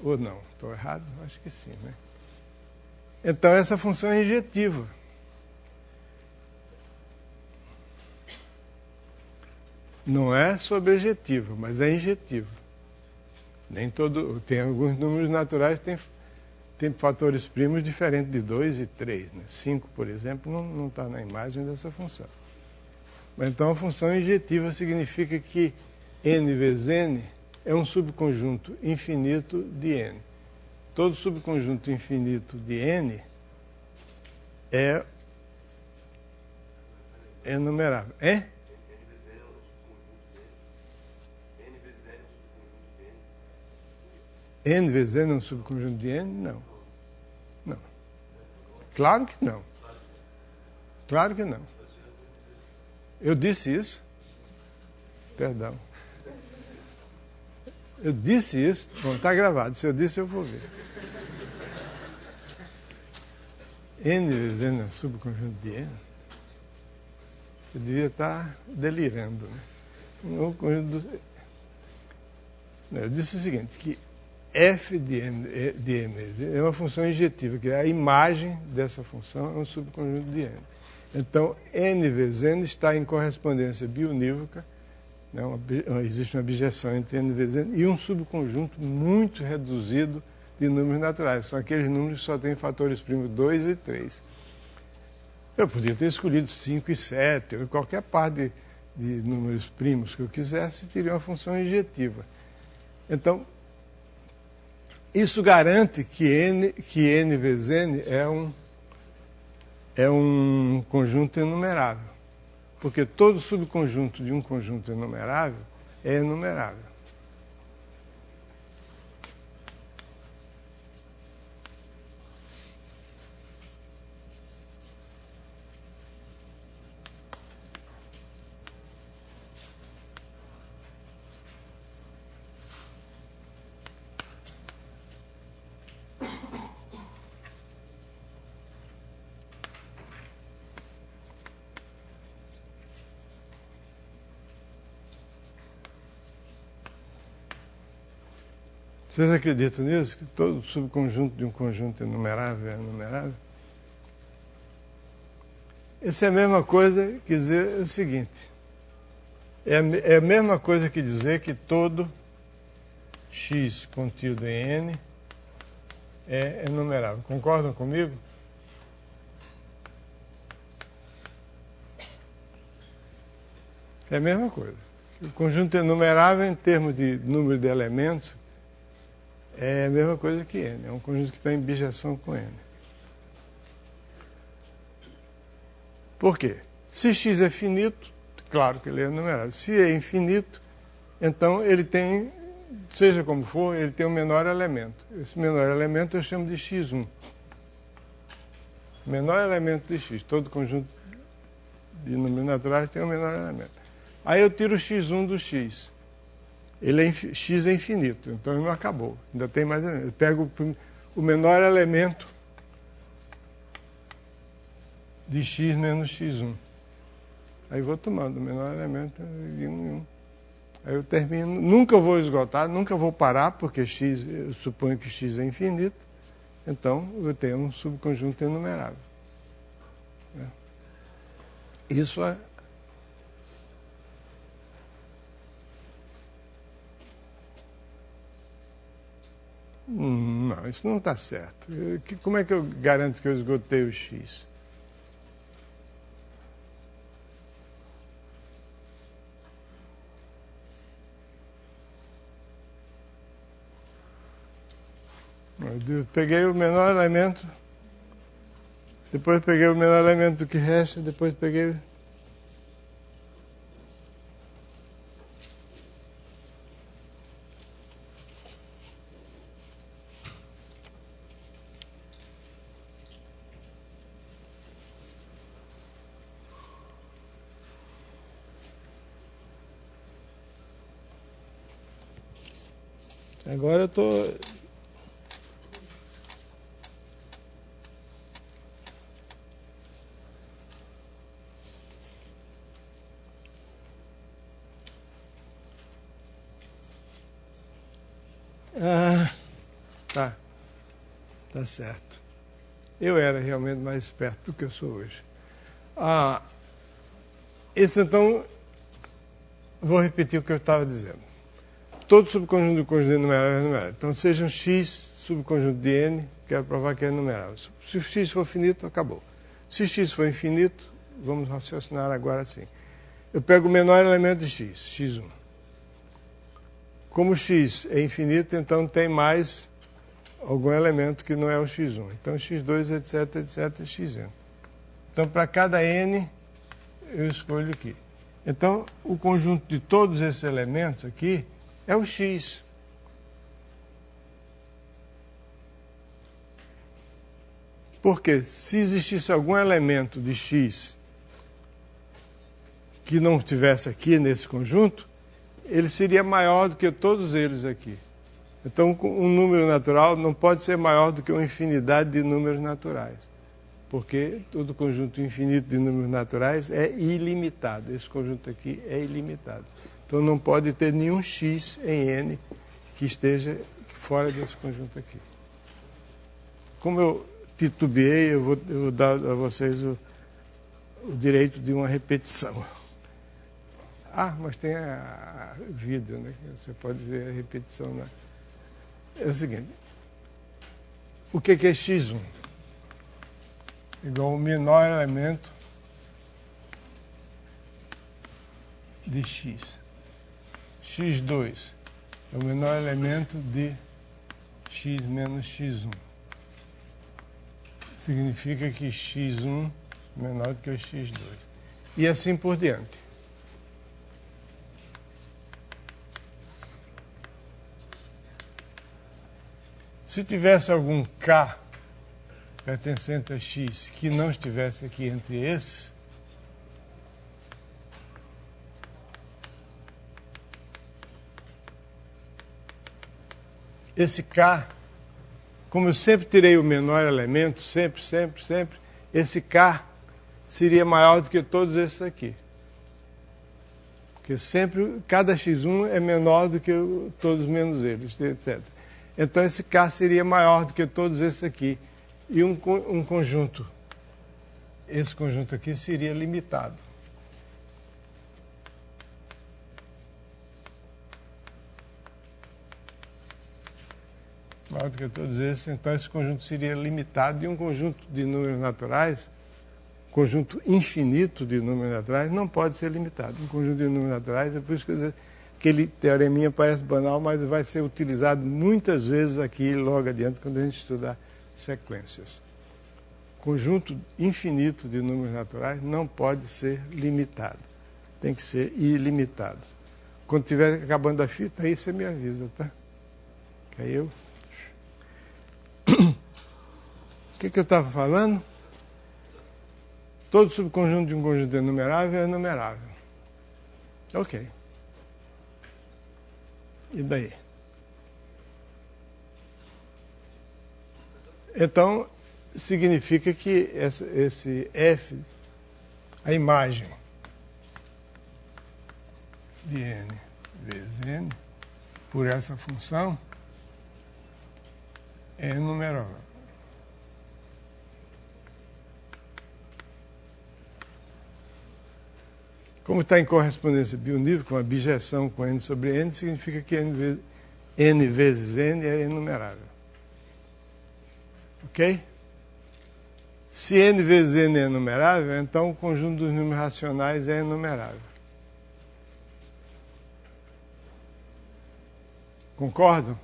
[SPEAKER 1] Ou não? Estou errado? Acho que sim, né? Então, essa função é injetiva. Não é sobrejetiva, mas é injetiva. Tem alguns números naturais que tem fatores primos diferentes de 2 e 3. Né? 5, por exemplo, não está na imagem dessa função. Mas, então, a função injetiva significa que n vezes n é um subconjunto infinito de n. Todo subconjunto infinito de n é numerável. É? N vezes n é um subconjunto de n? Não. Não. Claro que não. Claro que não. Eu disse isso? Perdão. Eu disse isso? Bom, está gravado. Se eu disse, eu vou ver. N vezes n é um subconjunto de n? Eu devia estar delirando. Né? Eu disse o seguinte, que f de m é uma função injetiva, que é a imagem dessa função é um subconjunto de n. Então, n vezes n está em correspondência bionívoca, né? Existe uma bijeção entre n vezes n e um subconjunto muito reduzido de números naturais. São aqueles números que só têm fatores primos 2 e 3. Eu podia ter escolhido 5 e 7, ou qualquer par de números primos que eu quisesse, teria uma função injetiva. Então, isso garante que n vezes n é um conjunto enumerável. Porque todo subconjunto de um conjunto enumerável é enumerável. Vocês acreditam nisso? Que todo subconjunto de um conjunto enumerável é enumerável? Isso é a mesma coisa que dizer o seguinte. É a mesma coisa que dizer que todo x contido em n é enumerável. Concordam comigo? É a mesma coisa. O conjunto enumerável, em termos de número de elementos, é a mesma coisa que n. É um conjunto que está em bijeção com n. Por quê? Se x é finito, claro que ele é enumerável. Se é infinito, então ele tem, seja como for, ele tem um menor elemento. Esse menor elemento eu chamo de x1. Menor elemento de x. Todo conjunto de números naturais tem um menor elemento. Aí eu tiro o x1 do x. X é infinito, então ele não acabou. Ainda tem mais elementos. Eu pego o menor elemento
[SPEAKER 2] de x menos x1. Aí vou tomando o menor elemento de 1 em 1. Aí eu termino, nunca vou esgotar, nunca vou parar, porque x, eu suponho que x é infinito, então eu tenho um subconjunto enumerável. Isso é... Não, isso não está certo. Como é que eu garanto que eu esgotei o x? Eu peguei o menor elemento, depois peguei o menor elemento do que resta, depois peguei... Agora eu estou... Tá certo. Eu era realmente mais esperto do que eu sou hoje. Esse, então, vou repetir o que eu estava dizendo. Todo subconjunto do conjunto enumerável é enumerável. Então, seja um x subconjunto de n, quero provar que é enumerável. Se o x for finito, acabou. Se x for infinito, vamos raciocinar agora assim. Eu pego o menor elemento de x, x1. Como x é infinito, então tem mais algum elemento que não é o x1. Então, x2, etc, etc, xn. Então, para cada n, eu escolho aqui. Então, o conjunto de todos esses elementos aqui é o x. Porque se existisse algum elemento de x que não estivesse aqui nesse conjunto, ele seria maior do que todos eles aqui. Então, um número natural não pode ser maior do que uma infinidade de números naturais, porque todo conjunto infinito de números naturais é ilimitado. Esse conjunto aqui é ilimitado. Então, não pode ter nenhum x em n que esteja fora desse conjunto aqui. Como eu titubeei, eu vou dar a vocês o direito de uma repetição. Mas tem a vídeo, né? Você pode ver a repetição na... É o seguinte, o que é x1? Igual ao menor elemento de x. x2 é o menor elemento de x menos x1. Significa que x1 é menor do que o x2. E assim por diante. Se tivesse algum k pertencente a x que não estivesse aqui entre esses, esse k, como eu sempre tirei o menor elemento, sempre, esse k seria maior do que todos esses aqui. Porque sempre, cada x1 é menor do que todos menos eles, etc. Então, esse K seria maior do que todos esses aqui. E um conjunto, esse conjunto aqui seria limitado. Maior do que todos esses, então esse conjunto seria limitado. E um conjunto de números naturais, conjunto infinito de números naturais, não pode ser limitado. Um conjunto de números naturais, é por isso que eu digo, aquele teoreminha parece banal, mas vai ser utilizado muitas vezes aqui logo adiante quando a gente estudar sequências. Conjunto infinito de números naturais não pode ser limitado. Tem que ser ilimitado. Quando estiver acabando a fita, aí você me avisa, tá? Que aí eu... O que eu estava falando? Todo subconjunto de um conjunto enumerável é enumerável. Ok. E daí? Então,
[SPEAKER 1] significa que esse f, a imagem de n vezes n, por essa função, é enumerável. Como está em correspondência bionível, com a bijeção com n sobre n, significa que n vezes n é enumerável. Ok? Se n vezes n é enumerável, então o conjunto dos números racionais é enumerável. Concordam?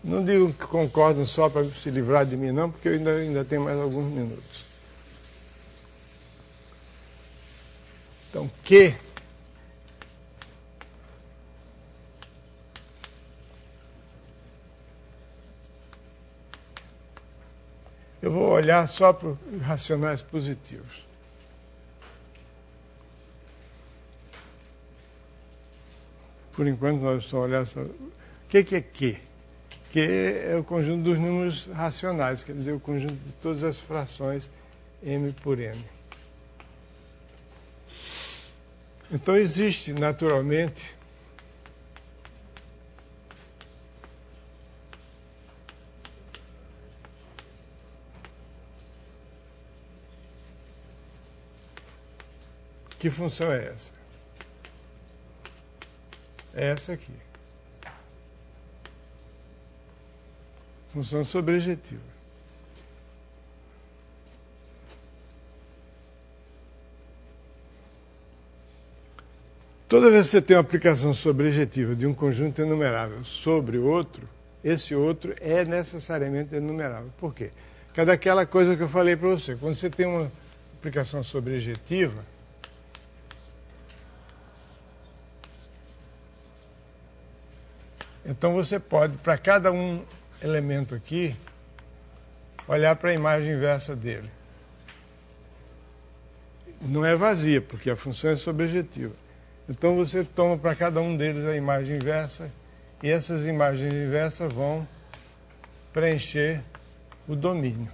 [SPEAKER 1] Não digo que concordam só para se livrar de mim, não, porque eu ainda tenho mais alguns minutos. Então, Q eu vou olhar só para os racionais positivos. Por enquanto, nós só olhar só. O que é Q? Q é o conjunto dos números racionais, quer dizer, o conjunto de todas as frações m por n. Então, existe, naturalmente, que função é essa? É essa aqui. Função sobrejetiva. Toda vez que você tem uma aplicação sobrejetiva de um conjunto enumerável sobre outro, esse outro é necessariamente enumerável. Por quê? Porque é daquela coisa que eu falei para você. Quando você tem uma aplicação sobrejetiva, então você pode, para cada um elemento aqui, olhar para a imagem inversa dele. Não é vazia, porque a função é sobrejetiva. Então você toma para cada um deles a imagem inversa, e essas imagens inversas vão preencher o domínio.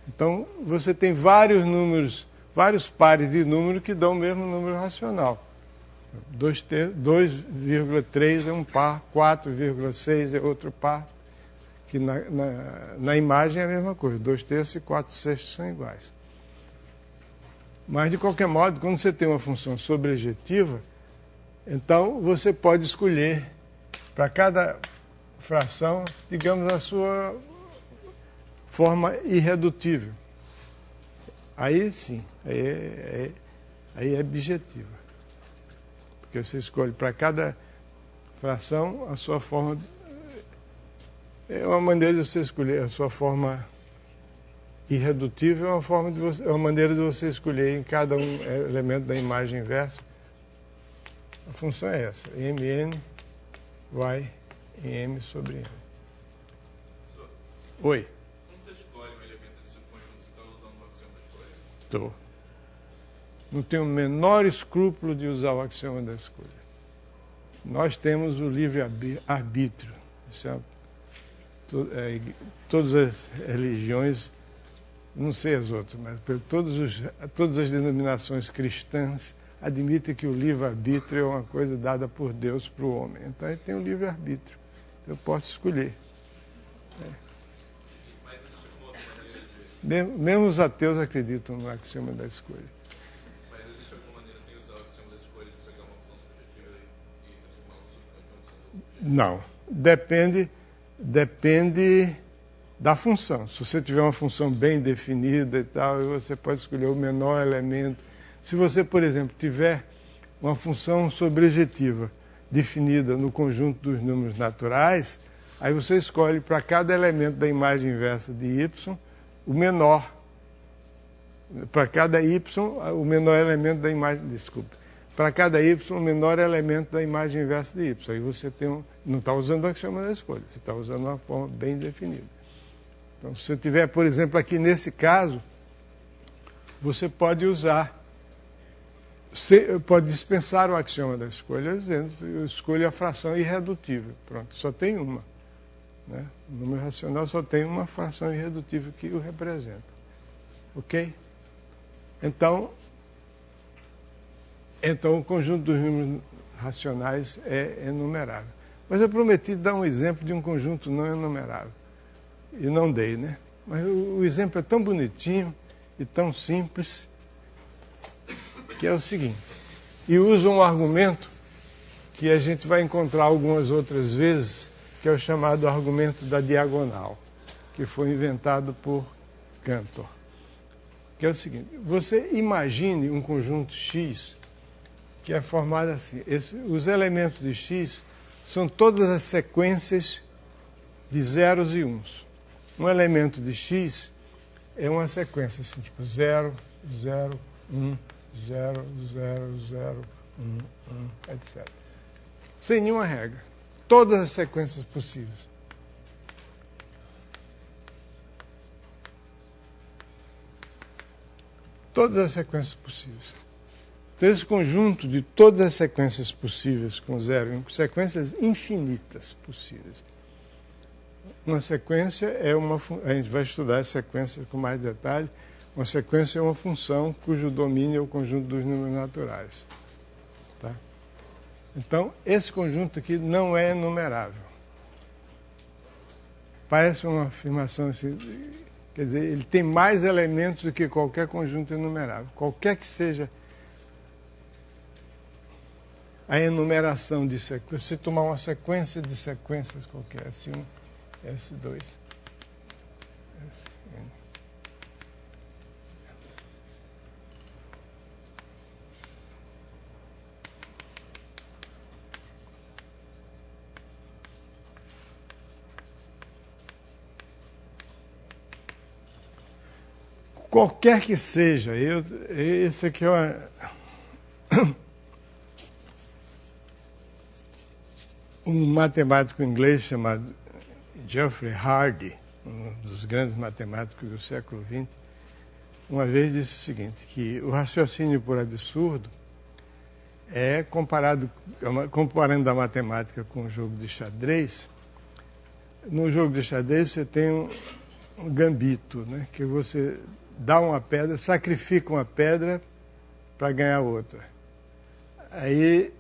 [SPEAKER 1] Então você tem vários números, vários pares de números que dão o mesmo número racional. 2,3 é um par, 4,6 é outro par, que na imagem é a mesma coisa, 2/3 e 4/6 são iguais. Mas, de qualquer modo, quando você tem uma função sobrejetiva, então você pode escolher para cada fração, digamos, a sua forma irredutível. Aí sim, aí é bijetiva. Porque você escolhe para cada fração a sua forma. É uma maneira de você escolher a sua forma irredutível, é uma maneira de você escolher em cada elemento da imagem inversa. A função é essa: mn vai em m sobre n. Oi.
[SPEAKER 6] Quando você escolhe um elemento desse subconjunto, você está usando o axioma da escolha?
[SPEAKER 1] Estou. Não tenho o menor escrúpulo de usar o axioma da escolha. Nós temos o livre-arbítrio. Todas as religiões, não sei as outras, mas todas as denominações cristãs admitem que o livre-arbítrio é uma coisa dada por Deus para o homem. Então ele tem o livre-arbítrio. Eu posso escolher.
[SPEAKER 6] Mas existe alguma outra maneira de...
[SPEAKER 1] Mesmo os ateus acreditam no axioma da escolha.
[SPEAKER 6] Mas existe alguma maneira, sem usar o axioma da escolha, de você ganhar uma função subjetiva e transformar um subconjunto sendo
[SPEAKER 1] Não. Depende da função. Se você tiver uma função bem definida e tal, você pode escolher o menor elemento. Se você, por exemplo, tiver uma função sobrejetiva definida no conjunto dos números naturais, aí você escolhe para cada elemento da imagem inversa de y o menor. Para cada y, o menor elemento da imagem... Desculpa. Para cada y, o menor elemento da imagem inversa de y. Aí você tem não está usando o axioma da escolha, você está usando uma forma bem definida. Então, se você tiver, por exemplo, aqui nesse caso, você pode pode dispensar o axioma da escolha, dizendo eu escolho a fração irredutível. Pronto, só tem uma.
[SPEAKER 2] né? O número racional só tem uma fração irredutível que o representa. Ok? Então o conjunto dos números racionais é enumerável. Mas eu prometi dar um exemplo de um conjunto não enumerável. E não dei, né? Mas o exemplo é tão bonitinho e tão simples que é o seguinte. E usa um argumento que a gente vai encontrar algumas outras vezes, que é o chamado argumento da diagonal, que foi inventado por Cantor. Que é o seguinte, você imagine um conjunto X que é formado assim. Os elementos de X são todas as sequências de zeros e uns. Um elemento de X é uma sequência assim, tipo 0, 0, 1, 0, 0, 0, 1, 1, etc. Sem nenhuma regra. Todas as sequências possíveis. Todas as sequências possíveis. Então, esse conjunto de todas as sequências possíveis com 0 e 1, sequências infinitas possíveis. Uma sequência é uma... A gente vai estudar as sequências com mais detalhe. Uma sequência é uma função cujo domínio é o conjunto dos números naturais. Tá? Então, esse conjunto aqui não é enumerável. Parece uma afirmação assim... Quer dizer, ele tem mais elementos do que qualquer conjunto enumerável. Qualquer que seja a enumeração de sequências. Se tomar uma sequência de sequências qualquer, S1, S2, Sn. Qualquer que seja, isso aqui é um matemático inglês chamado Geoffrey Hardy, um dos grandes matemáticos do século XX, uma vez disse o seguinte, que o raciocínio por absurdo é comparando a matemática com o jogo de xadrez. No jogo de xadrez você tem um gambito, né, que você dá uma pedra, sacrifica uma pedra para ganhar outra. Aí,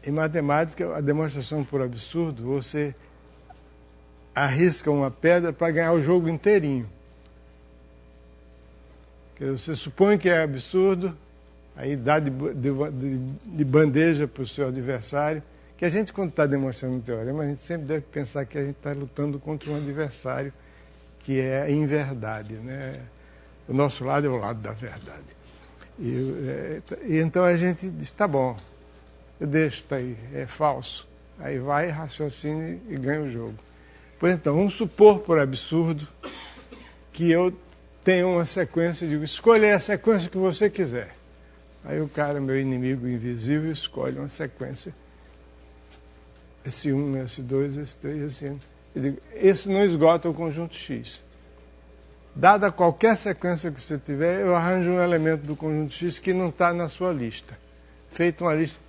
[SPEAKER 2] em matemática, a demonstração por absurdo, você arrisca uma pedra para ganhar o jogo inteirinho. Você supõe que é absurdo, aí dá de bandeja para o seu adversário, que a gente, quando está demonstrando um teorema, a gente sempre deve pensar que a gente está lutando contra um adversário que é a inverdade, né? O nosso lado é o lado da verdade. E então a gente diz, tá bom, eu deixo, tá aí, é falso. Aí vai, raciocina e ganha o jogo. Pois então, vamos supor, por absurdo, que eu tenho uma sequência, digo, escolha a sequência que você quiser. Aí o cara, meu inimigo invisível, escolhe uma sequência, S1, S2, S3, Sn. Eu digo, esse não esgota o conjunto X. Dada qualquer sequência que você tiver, eu arranjo um elemento do conjunto X que não está na sua lista. Feito uma lista.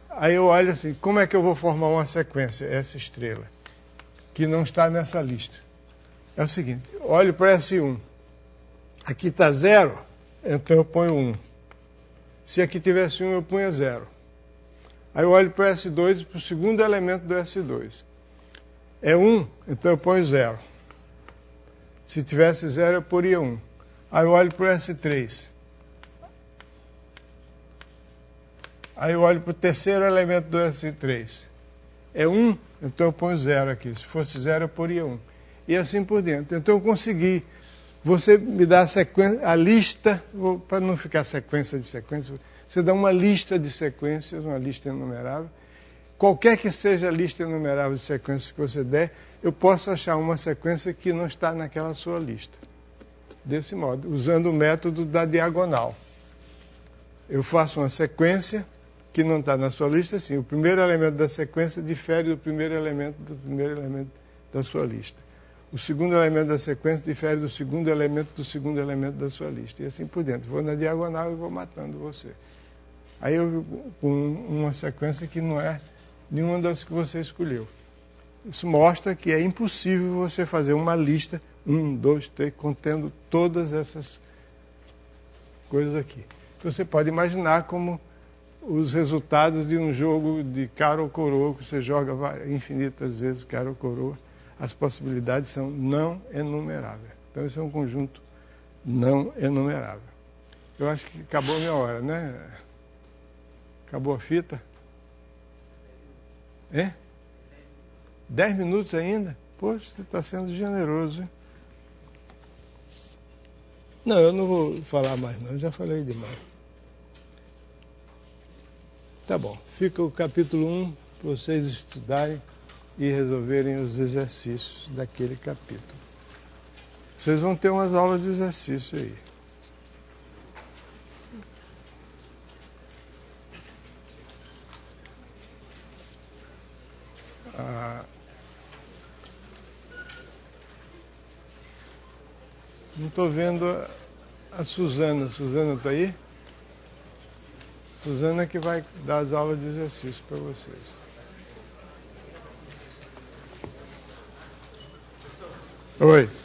[SPEAKER 2] Aí eu olho assim, como é que eu vou formar uma sequência, essa estrela, que não está nessa lista? É o seguinte, olho para S1. Aqui está 0, então eu ponho 1. Se aqui tivesse 1, eu ponho 0. Aí eu olho para S2, para o segundo elemento do S2. É 1, então eu ponho 0. Se tivesse 0, eu poria 1. Aí eu olho para o S3. Aí eu olho para o terceiro elemento do S3. É 1, então eu ponho 0 aqui. Se fosse 0, eu poria 1. E assim por diante. Então eu consegui. Você me dá a lista, para não ficar sequência de sequência, você dá uma lista de sequências, uma lista enumerável. Qualquer que seja a lista enumerável de sequências que você der, eu posso achar uma sequência que não está naquela sua lista. Desse modo, usando o método da diagonal. Eu faço uma sequência que não está na sua lista, assim, o primeiro elemento da sequência difere do primeiro elemento da sua lista. O segundo elemento da sequência difere do segundo elemento da sua lista. E assim por diante. Vou na diagonal e vou matando você. Aí eu vi com uma sequência que não é nenhuma das que você escolheu.
[SPEAKER 1] Isso mostra que é impossível você fazer uma lista, 1, 2, 3, contendo todas essas coisas aqui. Então, você pode imaginar como os resultados de um jogo de cara ou coroa, que você joga infinitas vezes cara ou coroa, as possibilidades são não enumeráveis. Então, isso é um conjunto não enumerável. Eu acho que acabou a minha hora, né? Acabou a fita? É? 10 minutos ainda? Poxa, você está sendo generoso, hein? Não, eu não vou falar mais não, eu já falei demais. Tá bom, fica o capítulo 1 para vocês estudarem e resolverem os exercícios daquele capítulo. Vocês vão ter umas aulas de exercício aí. Não estou vendo a Suzana. Suzana está aí? Suzana que vai dar as aulas de exercício para vocês. Oi.